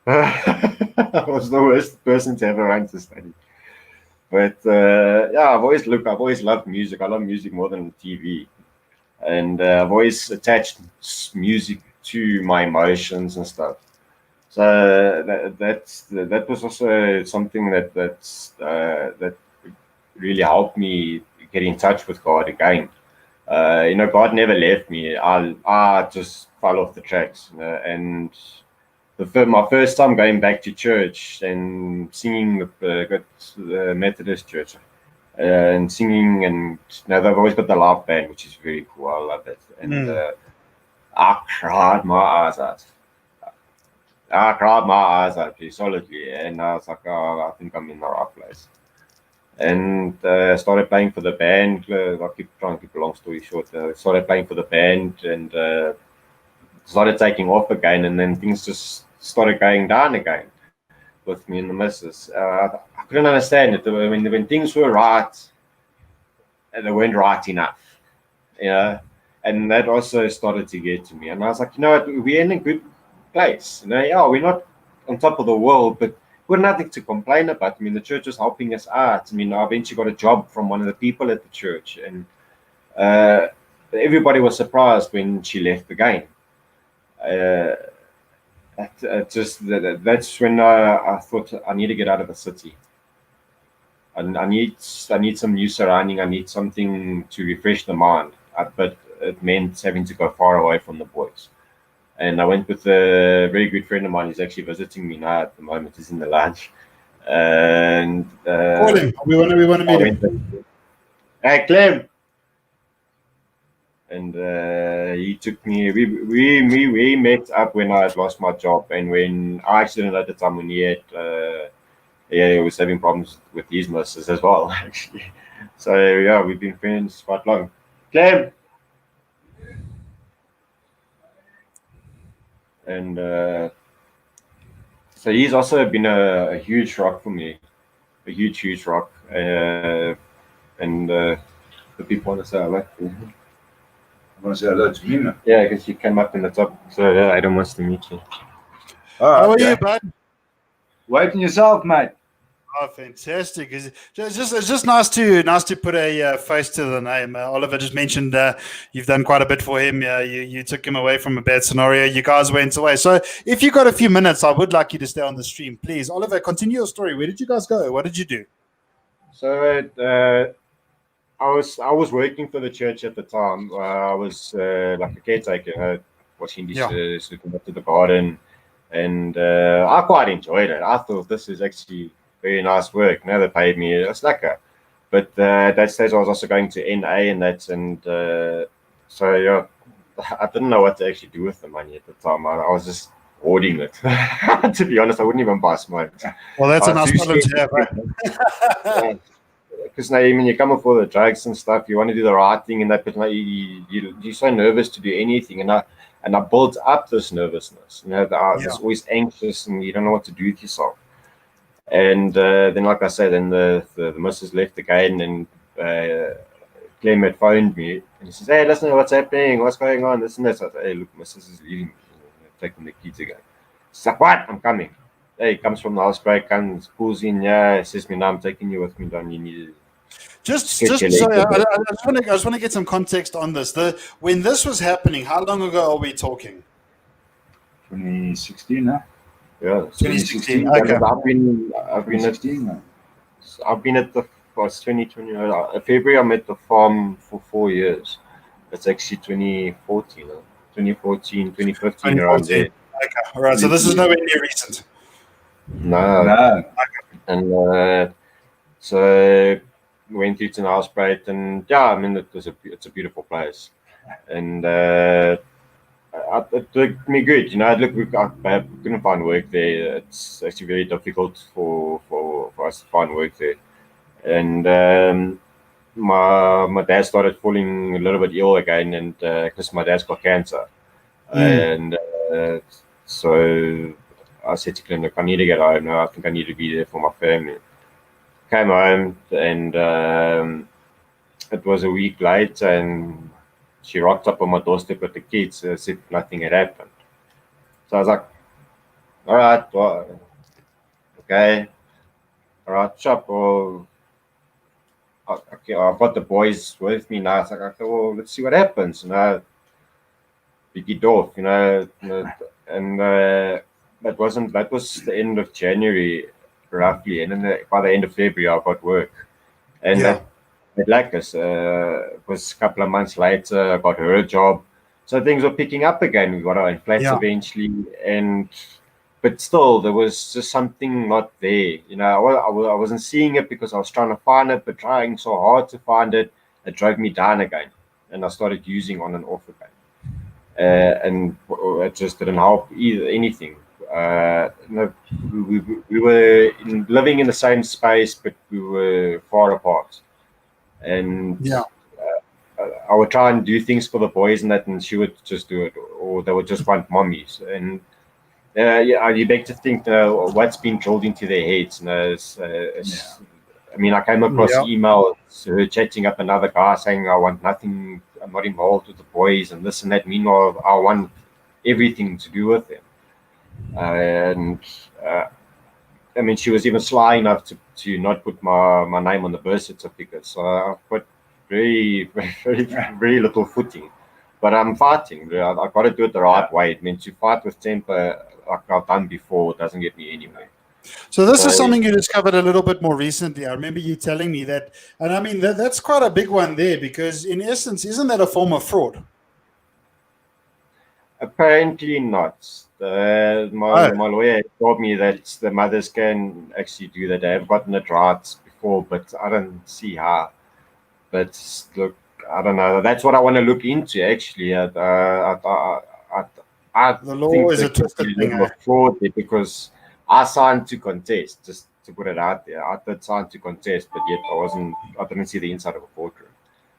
I was the worst person to ever run to study. But yeah, I've always loved music. I love music more than TV, and I've always attached music to my emotions and stuff. So that was also something that really helped me get in touch with God again. God never left me. I just fell off the tracks, and my first time going back to church and singing the Methodist church and singing, and they've always got the live band, which is very cool. I love it, and I cried my eyes out. Pretty solidly, and I was like, oh, I think I'm in the right place. And started playing for the band. I keep trying to keep a long story short. Started playing for the band and started taking off again, and then things just started going down again with me and the missus. I couldn't understand it. When things were right, they weren't right enough, and that also started to get to me. And I was like, we're in a good place. Yeah, we're not on top of the world, but we're nothing to complain about. I mean, the church was helping us out. I mean, I eventually got a job from one of the people at the church, and everybody was surprised when she left again. That's when I thought I need to get out of the city. I need some new surrounding. I need something to refresh the mind. But it meant having to go far away from the boys. And I went with a very good friend of mine. He's actually visiting me now at the moment. He's in the lounge. And
call him. We want to meet him.
Hey, Clem. And he took me. We met up when I had lost my job, and when I actually at the time when he was having problems with his missus as well, actually. So yeah, we've been friends quite long. Clem. And so he's also been a huge rock for me, a huge rock. And the people want to say hello.
I want to say hello to him.
Yeah, because you came up in the top. So yeah, Adam wants to meet you.
How are you, bud?
Waiting yourself, mate.
Oh, fantastic! It's just nice to put a face to the name. Oliver just mentioned you've done quite a bit for him. You took him away from a bad scenario. You guys went away. So if you got a few minutes, I would like you to stay on the stream, please. Oliver, continue your story. Where did you guys go? What did you do?
So I was working for the church at the time. I was like a caretaker, washing dishes, looking after the garden, and I quite enjoyed it. I thought this is actually very nice work. Now they paid me a slacker, but at that stage I was also going to NA and that, and so yeah, I didn't know what to actually do with the money at the time. I was just hoarding it. To be honest, I wouldn't even buy smoke.
Well, that's a nice problem to have. Right?
Because now when you come up for the drugs and stuff, you want to do the right thing, and that, but you're so nervous to do anything, and I built up this nervousness. I was always anxious, and you don't know what to do with yourself. And then, like I said, then the missus left again, and Clem had phoned me, and he says, "Hey, listen, what's happening? What's going on? This and that." So I said, "Hey, look, missus is leaving, taking the kids again." She's like, "What? I'm coming." Hey, he comes from the house break, comes, pulls in, says me, "No, I'm taking you with me, Don. You need
sorry, I just want to get some context on this. When this was happening, how long ago are we talking?
2016, huh?
Yeah,
2016. Okay.
I've been at the 2020 February. I'm at the farm for 4 years. It's actually 2014, 2015 around there.
Okay, all right. So this is nowhere near recent.
No. And so went through to Nelspruit, and yeah, I mean it's a beautiful place, and it looked me good. I couldn't find work there. It's actually very difficult for us to find work there. And my dad started falling a little bit ill again, and because my dad's got cancer, and so I said to Clint, I need to get home now. I think I need to be there for my family. Came home, and it was a week late, and she rocked up on my doorstep with the kids as if nothing had happened. So I was like, all right, well, okay, all right, chop. Well, okay, I've got the boys with me now. It's like, okay, well, let's see what happens. Biggie off, and that was the end of January, roughly. And then by the end of February, I got work. And at Lacus, it was a couple of months later, I got her a job. So things were picking up again. We got our flats eventually, but still, there was just something not there. I wasn't seeing it because I was trying to find it, but trying so hard to find it, it drove me down again. And I started using on and off again. And it just didn't help anything. We were living in the same space, but we were far apart. And I would try and do things for the boys and that, and she would just do it, or they would just want mommies. And you beg to think what's been drilled into their heads. I mean, I came across emails, her chatting up another guy saying, I want nothing, I'm not involved with the boys and this and that. Meanwhile, I want everything to do with them. I mean, she was even sly enough to not put my name on the birth certificate. So I put very little footing. But I'm fighting. I've got to do it the right way. It means to fight with temper like I've done before doesn't get me anywhere.
So this is something you discovered a little bit more recently. I remember you telling me that, and I mean that's quite a big one there, because in essence, isn't that a form of fraud?
Apparently not. My lawyer told me that the mothers can actually do that. They have gotten it right before, but I don't see how. But look, I don't know. That's what I want to look into actually. I
The law
think
is a twisted thing.
Of fraud there because I signed to contest, just to put it out there. I did sign to contest, but yet I didn't see the inside of a courtroom.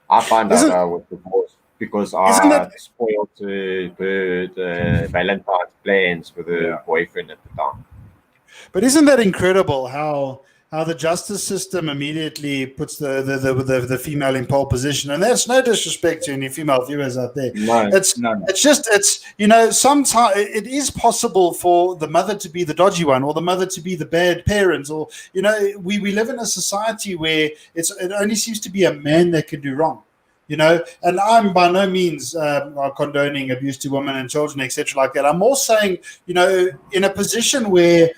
I found out I was divorced because I spoiled the Valentine's plans with her boyfriend at the time.
But isn't that incredible how the justice system immediately puts the female in pole position? And that's no disrespect to any female viewers out there.
No,
it's just sometimes it is possible for the mother to be the dodgy one, or the mother to be the bad parent, or we live in a society where it only seems to be a man that can do wrong. And I'm by no means condoning abuse to women and children, etc. like that. I'm more saying, in a position where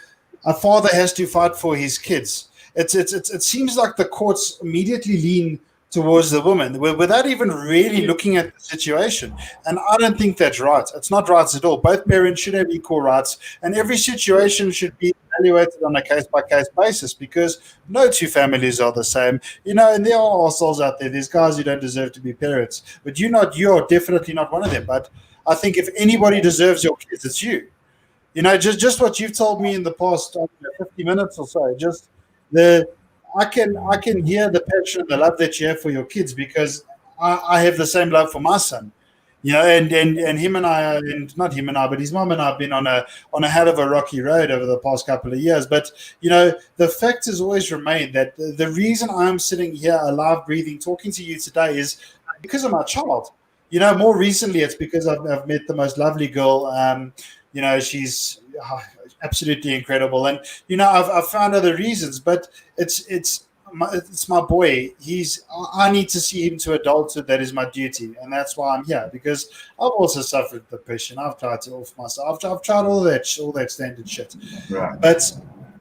a father has to fight for his kids, it seems like the courts immediately lean towards the woman without even really looking at the situation. And I don't think that's right. It's not right at all. Both parents should have equal rights, and every situation should be evaluated on a case-by-case basis, because no two families are the same. And there are assholes out there. There's guys who don't deserve to be parents, but you're definitely not one of them. But I think if anybody deserves your kids, it's you. Just what you've told me in the past 50 minutes or so, I can hear the passion and the love that you have for your kids, because I have the same love for my son. And him and I, and not him and I, but his mom and I have been on a hell of a rocky road over the past couple of years. But the fact has always remained that the reason I'm sitting here alive, breathing, talking to you today is because of my child. More recently, it's because I've met the most lovely girl. She's absolutely incredible, and I've found other reasons, but it's my boy. I need to see him to adulthood. That is my duty, and that's why I'm here, because I've also suffered depression. I've tried to off myself. I've tried all that standard shit,
right.
But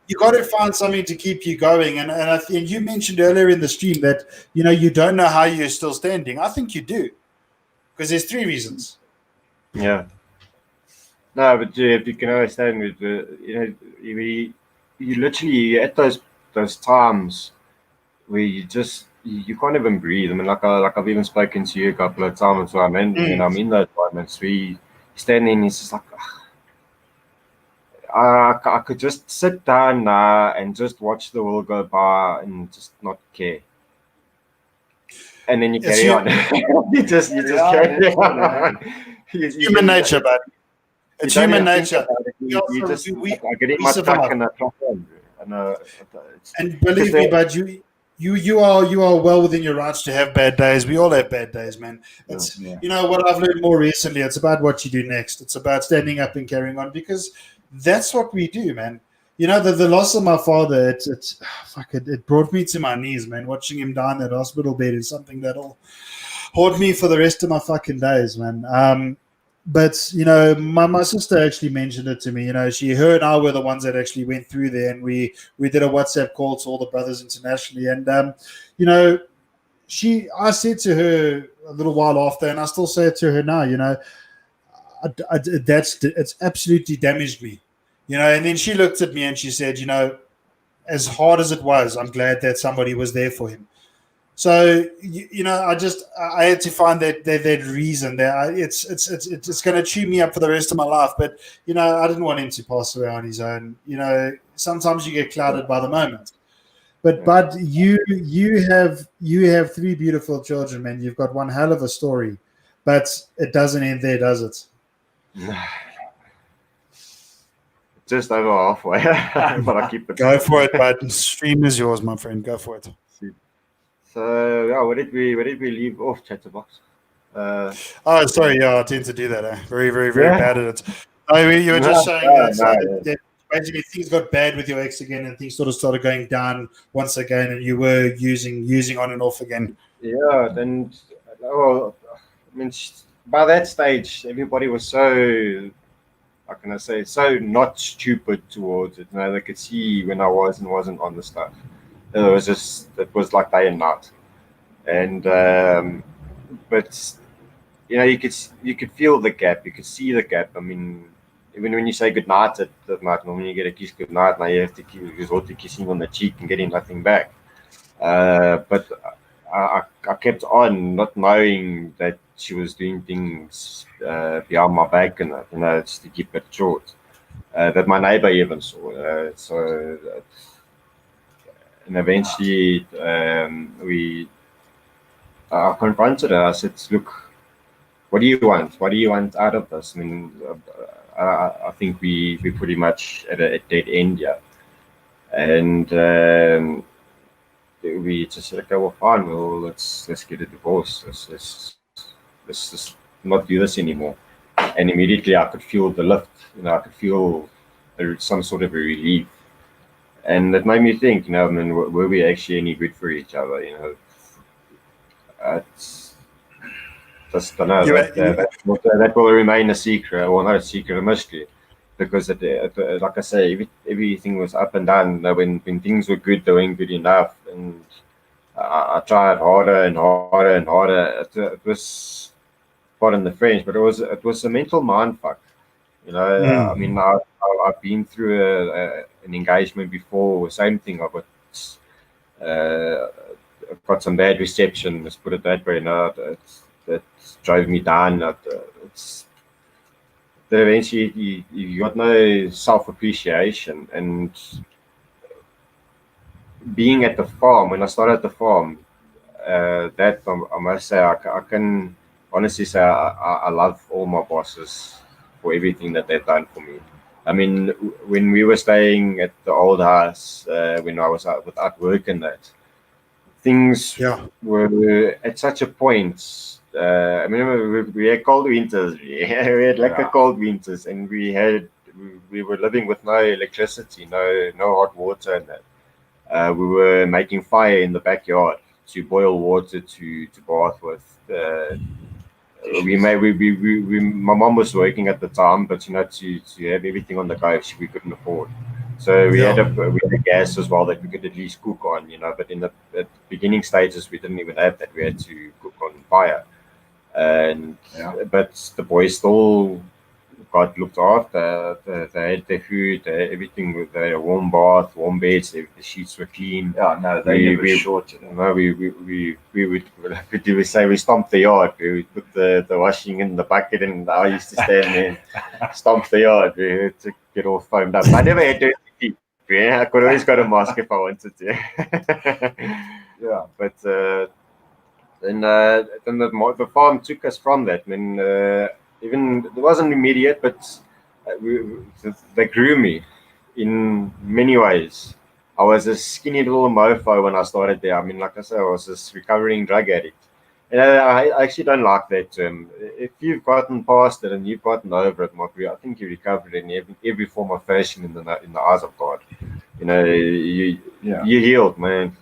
you got to find something to keep you going. And I think you mentioned earlier in the stream that you don't know how you're still standing. I think you do, because there's 3 reasons.
Yeah. No, but if you can understand, with you literally at those times where you can't even breathe. I mean, like I've even spoken to you a couple of times. So I'm in those moments where standing. He's just like, I could just sit down now and just watch the world go by and just not care. And then you carry on. you just carry on.
Human nature, bud. It's human nature.
You just I get in my truck and I truck on.
And believe me, bud, you are well within your rights to have bad days. We all have bad days, man. It's you know what I've learned more recently. It's about what you do next. It's about standing up and carrying on, because that's what we do, man. You know, the loss of my father, it brought me to my knees, man. Watching him die in that hospital bed is something that'll haunt me for the rest of my fucking days, man. But, you know, my sister actually mentioned it to me. You know, her and I were the ones that actually went through there, and we did a WhatsApp call to all the brothers internationally. And, you know, I said to her a little while after, and I still say it to her now, you know, it's absolutely damaged me. You know, and then she looked at me and she said, you know, as hard as it was, I'm glad that somebody was there for him. So you know, I had to find that reason there. It's going to chew me up for the rest of my life. But you know, I didn't want him to pass away on his own. You know, sometimes you get clouded by the moment. But Bud, you have 3 beautiful children, man. You've got one hell of a story, but it doesn't end there, does it?
Just over halfway, but I keep it.
Go for it, Bud. Stream is yours, my friend. Go for it.
So yeah, where did we leave off, Chatterbox?
Oh, sorry. Yeah, I tend to do that. Very, very, very bad at it. I mean, you were just saying that basically things got bad with your ex again, and things sort of started going down once again, and you were using on and off again.
Yeah, then I mean, by that stage, everybody was so, how can I say, so not stupid towards it. You know, they could see when I was and wasn't on the stuff. It was like day and night, and but you know, you could feel the gap, you could see the gap. I mean, even when you say good night at night, normally you get a kiss good night, now you have to resort to kissing on the cheek and getting nothing back. But I kept on, not knowing that she was doing things behind my back, and that, you know, just to keep it short. That my neighbor even saw. And eventually, I confronted her. I said, "Look, what do you want? What do you want out of this? I mean, I think we pretty much at a dead end here." And we just said, "Okay, well, fine. Well, let's get a divorce. Let's just not do this anymore." And immediately, I could feel the lift. You know, I could feel some sort of a relief. And it made me think, you know, I mean, were we actually any good for each other? You know, it's just, I don't know, that will remain a secret, or not a secret, a mystery, because like I say, everything was up and down. You know, when things were good, they weren't good enough, and I tried harder and harder and harder. It was, pardon the French, but it was a mental mindfuck. You know, I mean, I've been through an engagement before, same thing. I've got some bad reception, let's put it that way. Now that drove me down. It's that eventually you got no self-appreciation. And being at the farm, when I started at the farm, that I must say, I can honestly say I love all my bosses for everything that they've done for me. I mean, when we were staying at the old house, when I was out without work and that, things were at such a point. I remember we had cold winters. We had a cold winters, and we were living with no electricity, no hot water, and that. We were making fire in the backyard to boil water to bath with. My mom was working at the time, but you know, to have everything on the go, we couldn't afford. So we had a gas as well that we could at least cook on, you know. But at the beginning stages, we didn't even have that. We had to cook on fire, but the boys still got looked after. They had their food, everything. They had a warm bath, warm beds. The sheets were clean.
Yeah, no, they never short.
No, we say we stomped the yard. We would put the washing in the bucket, and I used to stand there and stomp the yard. We had to get all foamed up. I never had to keep. Yeah, I could always got a mask if I wanted to.
Yeah,
but then the farm took us from that. Then even it wasn't immediate, but they grew me in many ways. I was a skinny little mofo when I started there. I mean, like I said, I was this recovering drug addict. And I actually don't like that term. If you've gotten past it and you've gotten over it, I think you recovered in every form of fashion in the eyes of God. You know, you healed, man.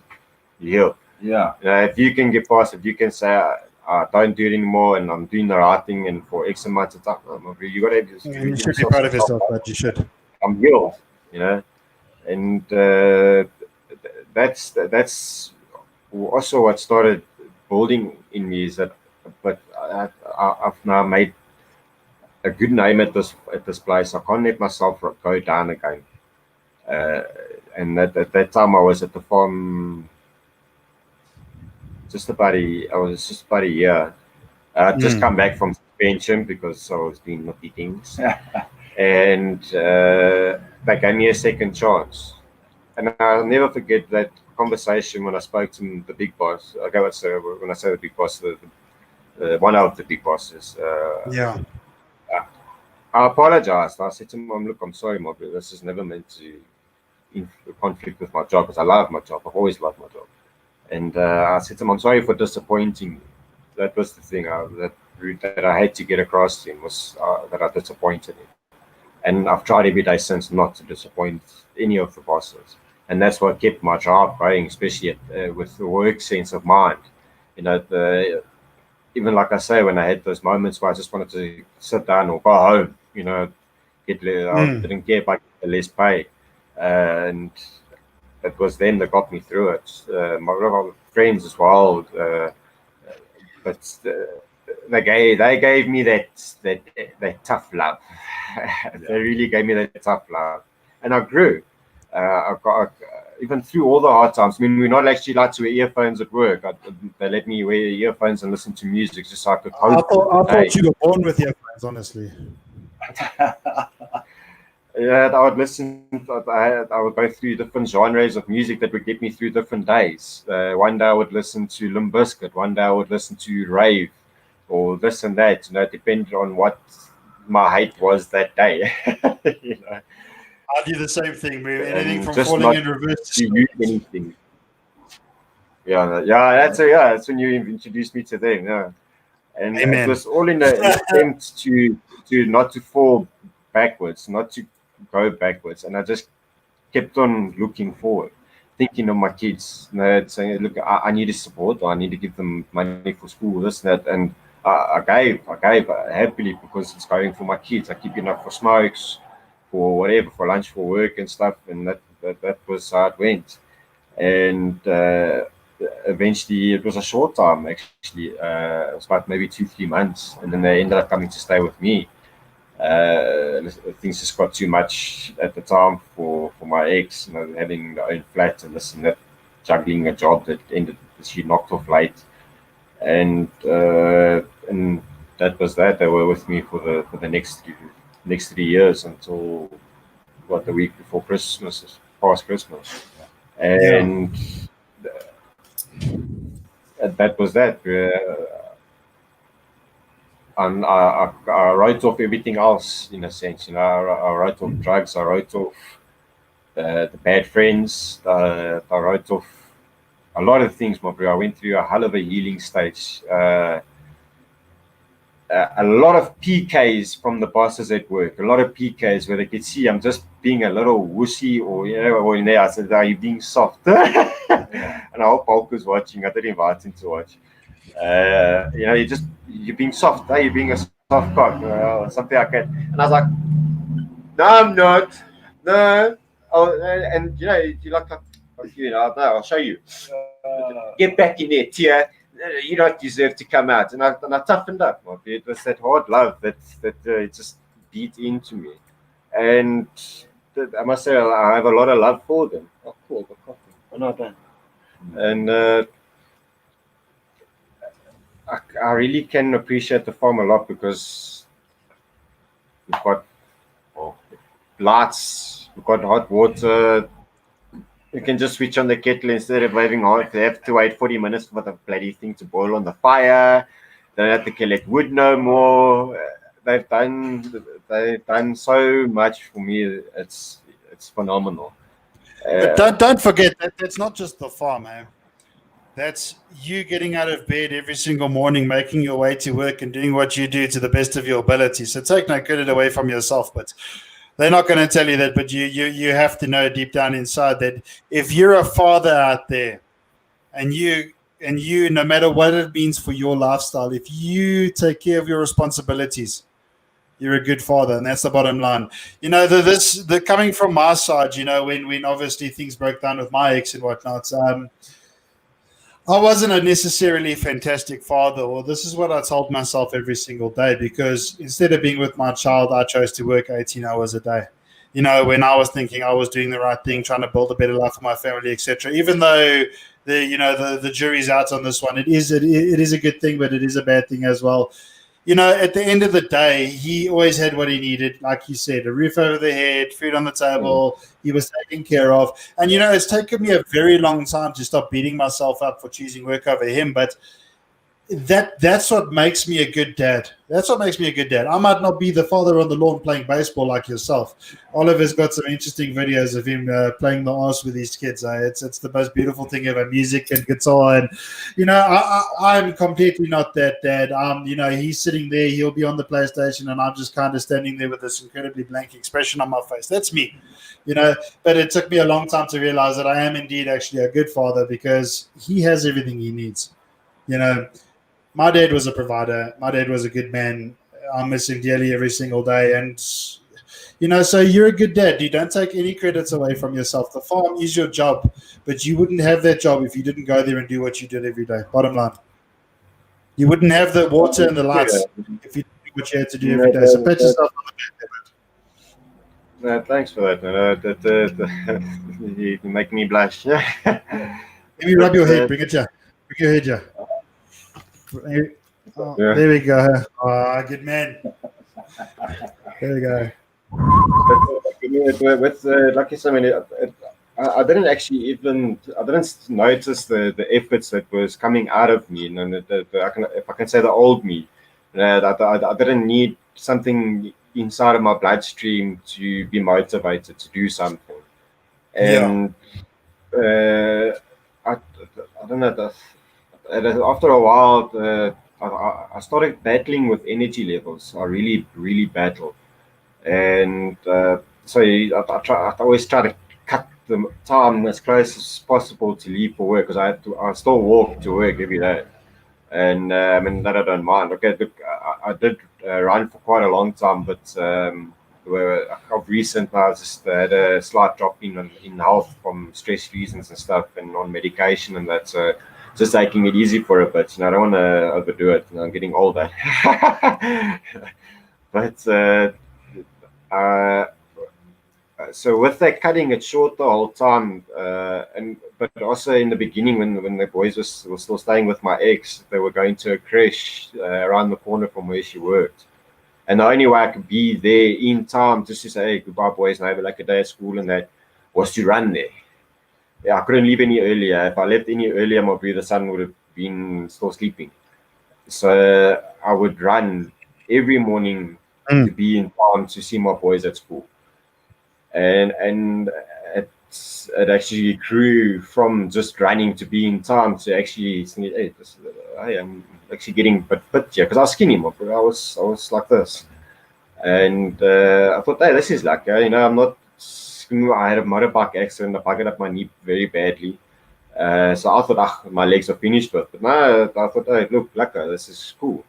You healed.
Yeah.
If you can get past it, you can say, I don't do it anymore, and I'm doing the right thing, and for X amount of time, you got to.
You should be proud of yourself, but you should.
I'm healed, you know, and that's also what started building in me is that. But I've now made a good name at this place. I can't let myself go down again. And at that time, I was at the farm. I was just about a year. I'd just come back from suspension because I was doing naughty things. And they gave me a second chance. And I'll never forget that conversation when I spoke to the big boss. Okay, when I say the big boss, one of the big bosses. I apologized. I said to him, look, I'm sorry, my brother. This is never meant to conflict with my job because I love my job. I've always loved my job. And I said to him, I'm sorry for disappointing you. That was the thing that I had to get across to him was that I disappointed him. And I've tried every day since not to disappoint any of the bosses. And that's what kept my job going, especially with the work sense of mind. You know, even like I say, when I had those moments where I just wanted to sit down or go home, you know, I didn't care about less pay. And it was them that got me through it. My friends as well, but they gave me that tough love. They really gave me that tough love, and I grew. I got even through all the hard times. I mean, we're not actually allowed to wear earphones at work. They let me wear earphones and listen to music just so I could.
I thought you were born with earphones, honestly.
Yeah, I would listen. I would go through different genres of music that would get me through different days. One day I would listen to Limp Bizkit. One day I would listen to rave, or this and that. You know, it depended on what my height was that day. You know,
I do the same thing. Anything from
just
falling in reverse
to use anything. That's when you introduced me to them. Yeah, and
Amen.
It was all in an attempt to not to fall backwards, not to go backwards, and I just kept on looking forward, thinking of my kids. You know, saying, "Look, I need to support. I need to give them money for school, this, that," and I gave happily because it's going for my kids. I keep enough for smokes, for whatever, for lunch, for work and stuff, and that was how it went. And eventually, it was a short time actually. It was about maybe 2-3 months, and then they ended up coming to stay with me. Things just got too much at the time for my ex, you know, having their own flat and this and that, juggling a job that ended, she knocked off late, and that was that. They were with me for the next 3 years until the week before Christmas, past Christmas, and that was that. And I wrote off everything else in a sense. You know, I wrote off drugs. I wrote off the bad friends. I wrote off a lot of things, my bro. I went through a hell of a healing stage. A lot of PKs from the bosses at work. A lot of PKs where they could see I'm just being a little wussy, or in there I said, "Are you being soft?" And I hope Paul was watching. I didn't invite him to watch. You're being soft, you're being a soft cock, or something like that. And I was like, no, I'm not. No. And you're like, I'll show you. Get back in there, Tia. You don't deserve to come out. And I toughened up. It was that hard love that just beat into me. And I must say, I have a lot of love for them. Oh, cool, the coffee. Oh, no, done. And I really can appreciate the farm a lot because we've got lights, we've got hot water. You can just switch on the kettle instead of having hot. They have to wait 40 minutes for the bloody thing to boil on the fire. They don't have to collect wood no more. They've done so much for me. It's phenomenal.
But don't forget that that's not just the farm, man. That's you getting out of bed every single morning, making your way to work and doing what you do to the best of your ability. So take no credit away from yourself, but they're not going to tell you that. But you have to know deep down inside that if you're a father out there and you no matter what it means for your lifestyle, if you take care of your responsibilities, you're a good father, and that's the bottom line. You know, the coming from my side, you know, when obviously things broke down with my ex and whatnot, I wasn't a necessarily fantastic father, or this is what I told myself every single day, because instead of being with my child, I chose to work 18 hours a day. You know, when I was thinking I was doing the right thing, trying to build a better life for my family, etc. Even though the jury's out on this one, it is a good thing, but it is a bad thing as well. You know, at the end of the day, he always had what he needed. Like you said, a roof over the head, food on the table. He was taken care of. And, you know, it's taken me a very long time to stop beating myself up for choosing work over him. But that's what makes me a good dad. That's what makes me a good dad. I might not be the father on the lawn playing baseball like yourself. Oliver's got some interesting videos of him playing the arse with his kids. It's the most beautiful thing ever, music and guitar. And, you know, I'm completely not that dad. You know, he's sitting there, he'll be on the PlayStation, and I'm just kind of standing there with this incredibly blank expression on my face. That's me, you know. But it took me a long time to realize that I am indeed actually a good father because he has everything he needs, you know. My dad was a provider. My dad was a good man. I miss him dearly every single day. And, you know, so you're a good dad. You don't take any credits away from yourself. The farm is your job, but you wouldn't have that job if you didn't go there and do what you did every day. Bottom line. You wouldn't have the water and the lights if you did what you had to do every day. So pat yourself on the back.
Thanks for that. You make me blush.
Maybe rub your head. Bring it here. Bring your head here. Oh, yeah. There we go. Oh, good man. There we go.
With like you said, I didn't actually I didn't notice the efforts that was coming out of me, and if I can say the old me, I didn't need something inside of my bloodstream to be motivated to do something, and I don't know. After a while, I started battling with energy levels. I really battled, and so I always try to cut the time as close as possible to leave for work because I still walk to work every day, and I mean that I don't mind. Okay, look, I did run for quite a long time, but of recent I just had a slight drop in health from stress reasons and stuff, and on medication and that. So just taking it easy for a bit. You know, I don't want to overdo it. You know, I'm getting older. But so with that, cutting it short the whole time, but also in the beginning when the boys were still staying with my ex, they were going to a creche around the corner from where she worked. And the only way I could be there in time just to say, hey, goodbye, boys, and have like a day at school and that, was to run there. Yeah, I couldn't leave any earlier. If I left any earlier, my brother son would have been still sleeping. So I would run every morning to be in time to see my boys at school. And it actually grew from just running to being in time to actually saying, hey, I'm actually getting a bit fit here because I was skinny, I was like this. And I thought, hey, this is luck. You know, I'm not. I had a motorbike accident. I bugged up my knee very badly. So I thought, my legs are finished with. But no, I thought, hey, look, Laka, this is cool.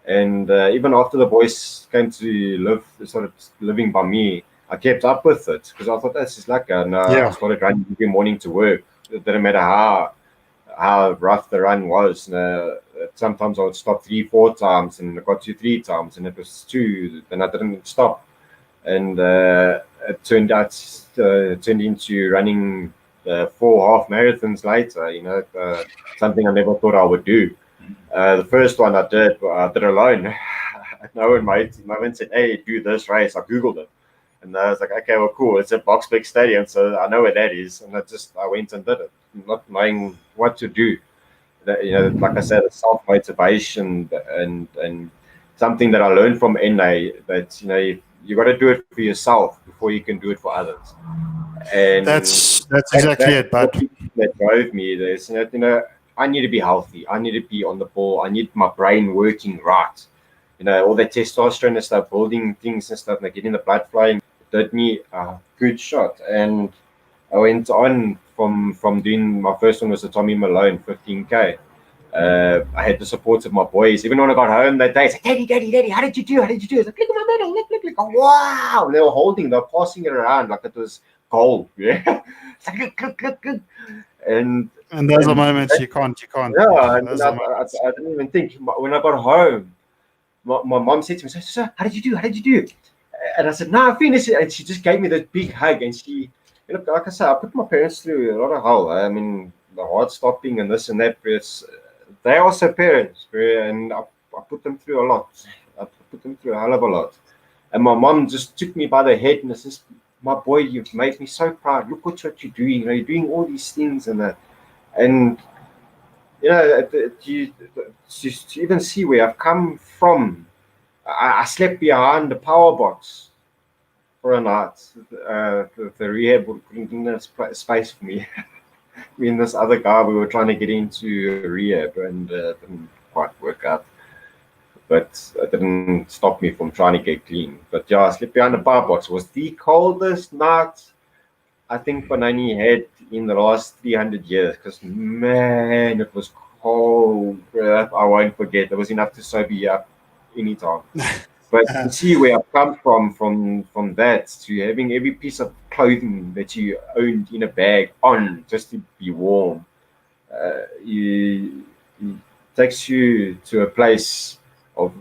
And even after the boys came to started living by me, I kept up with it because I thought, this is Laka. And I started running every morning to work. It didn't matter how rough the run was. Sometimes I would stop 3-4 times and I got to 3 times and it was 2. Then I didn't stop. and it turned into running 4 half marathons later. Something I never thought I would do. The first one I did alone. No one said, "Hey, do this race." I googled it, and I was like, "Okay, well, cool. It's at Boxbeck Stadium, so I know where that is." And I went and did it, not knowing what to do. Like I said, it's self motivation and something that I learned from NA, that you got to do it for yourself before you can do it for others. And
that's exactly it, bud.
That drove me. There's I need to be healthy. I need to be on the ball. I need my brain working right. All that testosterone and stuff, building things and stuff, like getting the blood flowing, did me a good shot. And I went on from doing my first one was a Tommy Malone 15K. I had the support of my boys. Even when I got home that day, it's like, Daddy, how did you do? How did you do? It's like, look at my medal, look. Oh, wow. They were passing it around like it was gold. Yeah. It's like, look. And
those are moments you can't.
Yeah, and I didn't even think. When I got home, my mom said to me, "So, how did you do? And I said, "No, I finished it." And she just gave me that big hug. And she, like I said, I put my parents through a lot of hell. I mean, the heart stopping and this and that. They're also parents, and I put them through a lot. I put them through a hell of a lot. And my mom just took me by the head and says, "My boy, you've made me so proud. Look what you're doing. You're doing all these things and that." And to even see where I've come from. I slept behind the power box for a night. The rehab couldn't have space for me. Me and this other guy, we were trying to get into rehab, and didn't quite work out. But it didn't stop me from trying to get clean. But yeah, I slept behind the power box. It was the coldest night I think Panani had in the last 300 years, because man, it was cold. I won't forget. It was enough to sober you up anytime. But to see where I've come from that to having every piece of clothing that you owned in a bag on just to be warm, it takes you to a place of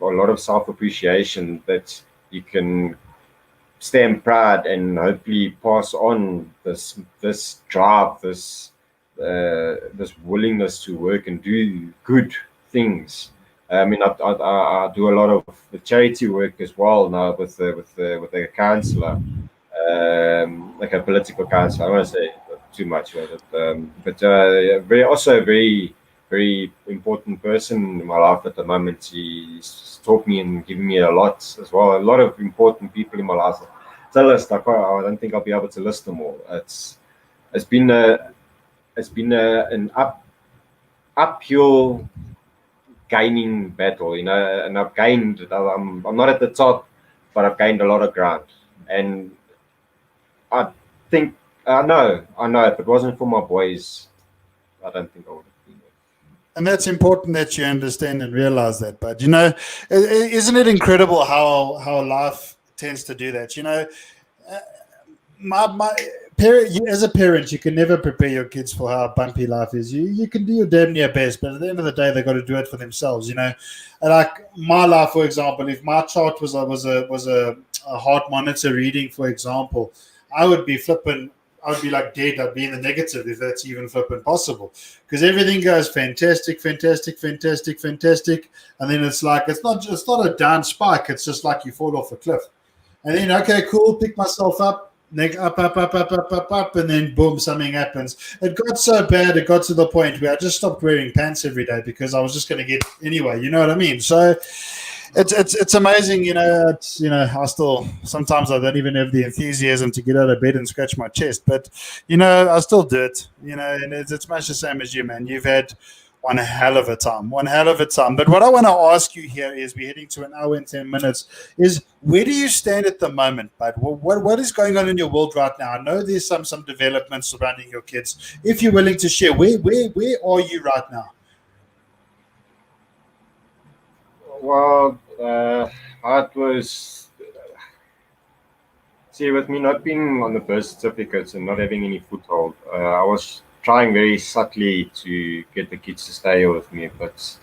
a lot of self-appreciation that you can stand proud and hopefully pass on this drive, this willingness to work and do good things. I mean, I do a lot of the charity work as well now with a counsellor, like a political counsellor. I don't want to say too much, but a very important person in my life at the moment. He's taught me and given me a lot as well. A lot of important people in my life. It's a list. I don't think I'll be able to list them all. It's been an uphill gaining battle, and I've gained. I'm not at the top, but I've gained a lot of ground. And I think I know if it wasn't for my boys, I don't think I would have been there.
And that's important that you understand and realize that. But isn't it incredible how life tends to do that? My parent, as a parent, you can never prepare your kids for how bumpy life is. You can do your damn near best, but at the end of the day, they've got to do it for themselves. Like my life, for example, if my chart was a heart monitor reading, for example, I would be like dead. I'd be in the negative if that's even flipping possible, because everything goes fantastic, and then it's like it's not a down spike. It's just like you fall off a cliff, and then okay, cool, pick myself up. Up, and then boom, something happens. It got so bad, it got to the point where I just stopped wearing pants every day because I was just going to get anyway. You know what I mean? So it's amazing. I still sometimes I don't even have the enthusiasm to get out of bed and scratch my chest, but I still do it. And it's much the same as you, man. You've had one hell of a time. But what I want to ask you here is, we're heading to an hour and 10 minutes, is where do you stand at the moment, bud? What is going on in your world right now? I know there's some developments surrounding your kids. If you're willing to share, where are you right now?
Well, it was... See, with me not being on the birth certificates and not having any foothold, I was trying very subtly to get the kids to stay with me, but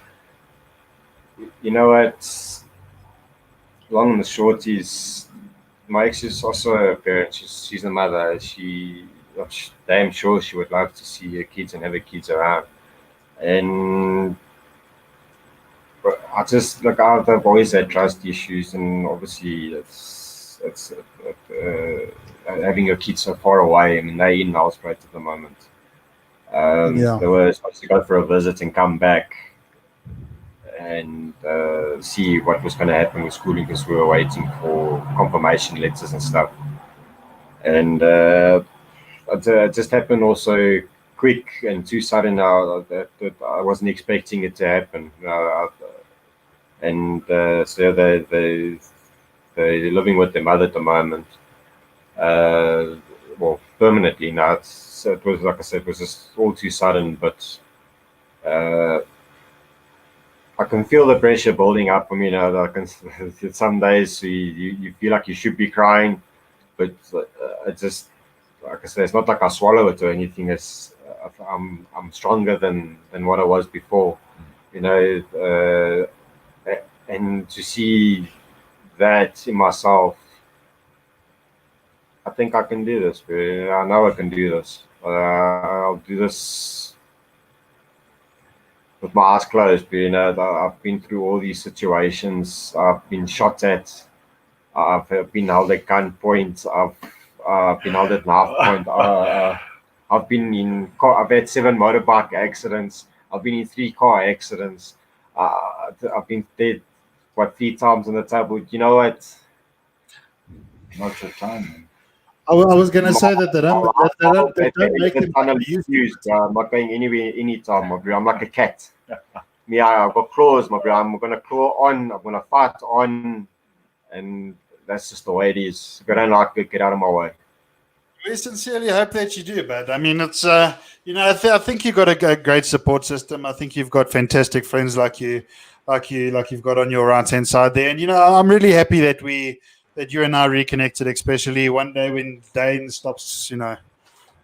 you know what? Long and the short is, my ex is also a parent. She's a mother. Damn sure she would love to see her kids and have her kids around. And but I just look out. I've always had trust issues, and obviously it's having your kids so far away. I mean, they're in Nelspruit at the moment. They were supposed to go for a visit and come back and see what was going to happen with schooling because we were waiting for confirmation letters and stuff. And it just happened also quick and too sudden now that I wasn't expecting it to happen. And so they're living with their mother at the moment. Well, permanently now. So it was, like I said, it was just all too sudden, but I can feel the pressure building up. I mean, some days you feel like you should be crying, but it just, like I said, it's not like I swallow it or anything. It's I'm stronger than what I was before, you know. And to see that in myself, I think I can do this. I know I can do this. I'll do this with my eyes closed. You know, I've been through all these situations. I've been shot at. I've been held at gunpoint. I've been held at knife point. I've been in. I've had 7 motorbike accidents. I've been in 3 car accidents. I've been dead 3 times on the table. You know what?
Not your time, man.
I was going to say that they don't make them
used. I'm not going anywhere anytime, my bro. I'm like a cat. I've got claws, my bro. I'm going to claw on. I'm going to fight on. And that's just the way it is. If I don't like it, get out of my way.
We sincerely hope that you do, but I mean, it's you know, I think you've got a great support system. I think you've got fantastic friends like you've got on your right hand side there, and you know, I'm really happy that you and I reconnected, especially one day when Dane stops. You know,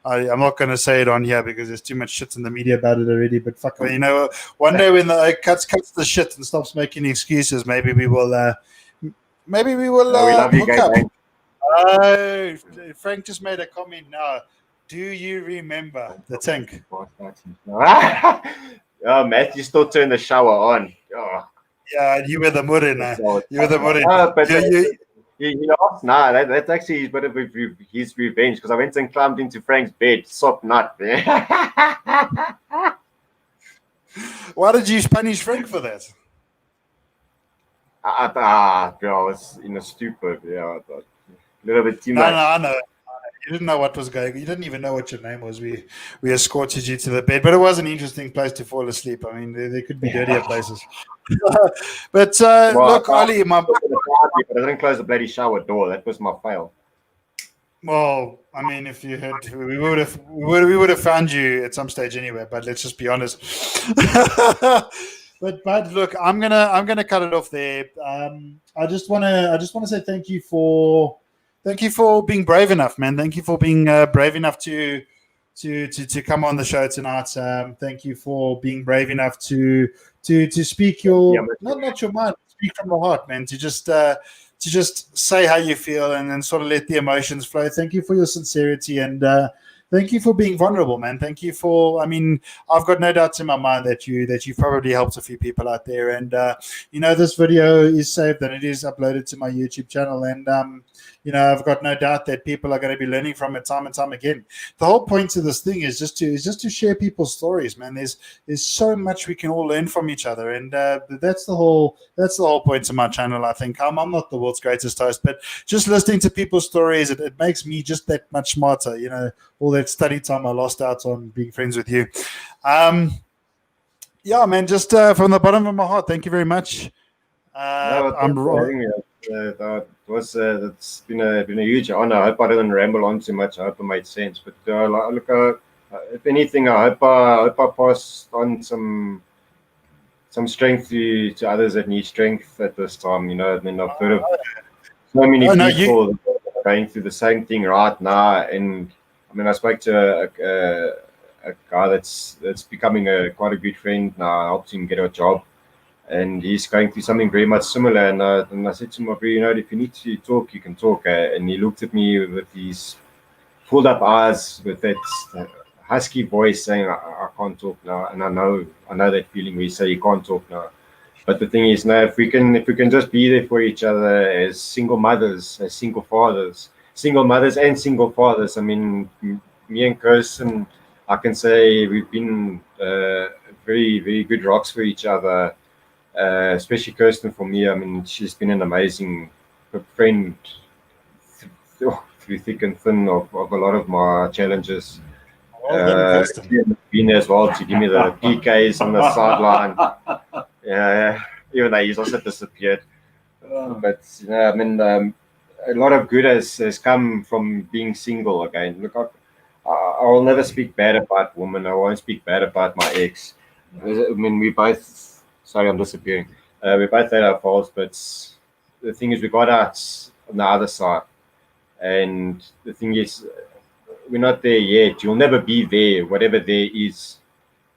I'm not going to say it on here because there's too much shit in the media about it already. But fuck, you know, one day when the cuts the shit and stops making excuses, maybe we will. Maybe we will.
We love you, guys.
Frank just made a comment now. Do you remember the tank?
Matthew still turned the shower on. Oh.
Yeah, you were the murina. You were the
murina. That's actually his bit of his revenge because I went and climbed into Frank's bed. Sop nut.
Why did you punish Frank for that?
Bro, I was in a stupor. Yeah, a little bit too much.
No, I know. You didn't know what was going on. You didn't even know what your name was. We escorted you to the bed, but it was an interesting place to fall asleep. I mean, there could be dirtier places. But look, Ali,
I didn't close the bloody shower door. That was my fail.
Well, I mean, if you had, we would have found you at some stage anyway. But let's just be honest. But look, I'm gonna cut it off there. I just wanna say thank you for being brave enough, man. Thank you for being brave enough to come on the show tonight. Thank you for being brave enough to speak your not your mind, speak from the heart, man. To just say how you feel and then sort of let the emotions flow. Thank you for your sincerity and. Thank you for being vulnerable, man. Thank you for. I mean, I've got no doubts in my mind that you probably helped a few people out there. And you know, this video is saved and it is uploaded to my YouTube channel. And you know, I've got no doubt that people are going to be learning from it time and time again. The whole point of this thing is just to share people's stories, man. There's so much we can all learn from each other, and that's the whole point of my channel. I think I'm not the world's greatest host, but just listening to people's stories, it makes me just that much smarter. You know, all that study time I lost out on being friends with you. Yeah, man. Just from the bottom of my heart, thank you very much.
It's been a huge honor. I hope I didn't ramble on too much. I hope it made sense. But if anything, I hope I passed on some strength to others that need strength at this time. You know, I mean, I've heard of so many people going through the same thing right now. And I mean, I spoke to a guy that's becoming quite a good friend now. I helped him get a job. and he's going through something very much similar. And I said to him, if you need to talk, you can talk. And he looked at me with these pulled up eyes, with that husky voice, saying, I can't talk now. And I know that feeling where you say you can't talk now. But the thing is, now if we can just be there for each other as single mothers, as single fathers, single mothers and single fathers. I mean, me and Kirsten, I can say we've been very, very good rocks for each other. Especially Kirsten for me. I mean, she's been an amazing friend through thick and thin of a lot of my challenges. Been as well to give me the PKs on the sideline. Yeah, even though he's also disappeared. But I mean, a lot of good has come from being single again. Look, I will never speak bad about women. I won't speak bad about my ex. I mean, we both. Sorry, I'm disappearing. We both had our faults, but the thing is, we got out on the other side. And the thing is, we're not there yet. You'll never be there, whatever there is.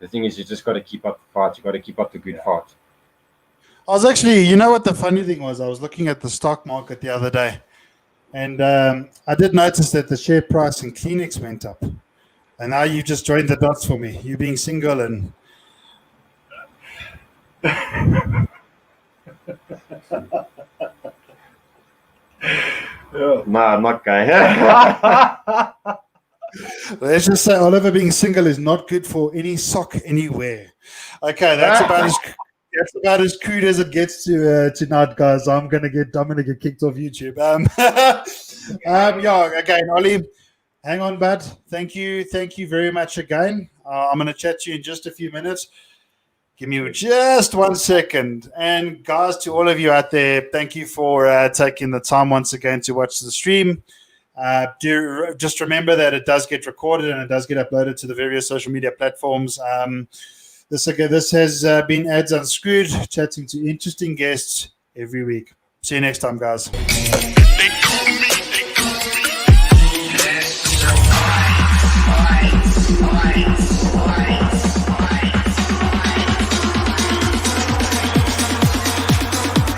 The thing is, you just got to keep up the fight. You got to keep up the good fight.
I was actually, you know what the funny thing was? I was looking at the stock market the other day, and I did notice that the share price in Kleenex went up. And now you just joined the dots for me. You being single and...
No, I'm not gay.
Let's just say Oliver being single is not good for any sock anywhere. Okay, that's about as crude as it gets tonight, guys. I'm gonna get kicked off YouTube. Yeah, again, Ollie, hang on, bud. Thank you very much again. I'm gonna chat to you in just a few minutes. Give me just 1 second. And guys, to all of you out there, thank you for taking the time once again to watch the stream. Just remember that it does get recorded and it does get uploaded to the various social media platforms. This has been Ads Unscrewed, chatting to interesting guests every week. See you next time, guys.
They call me.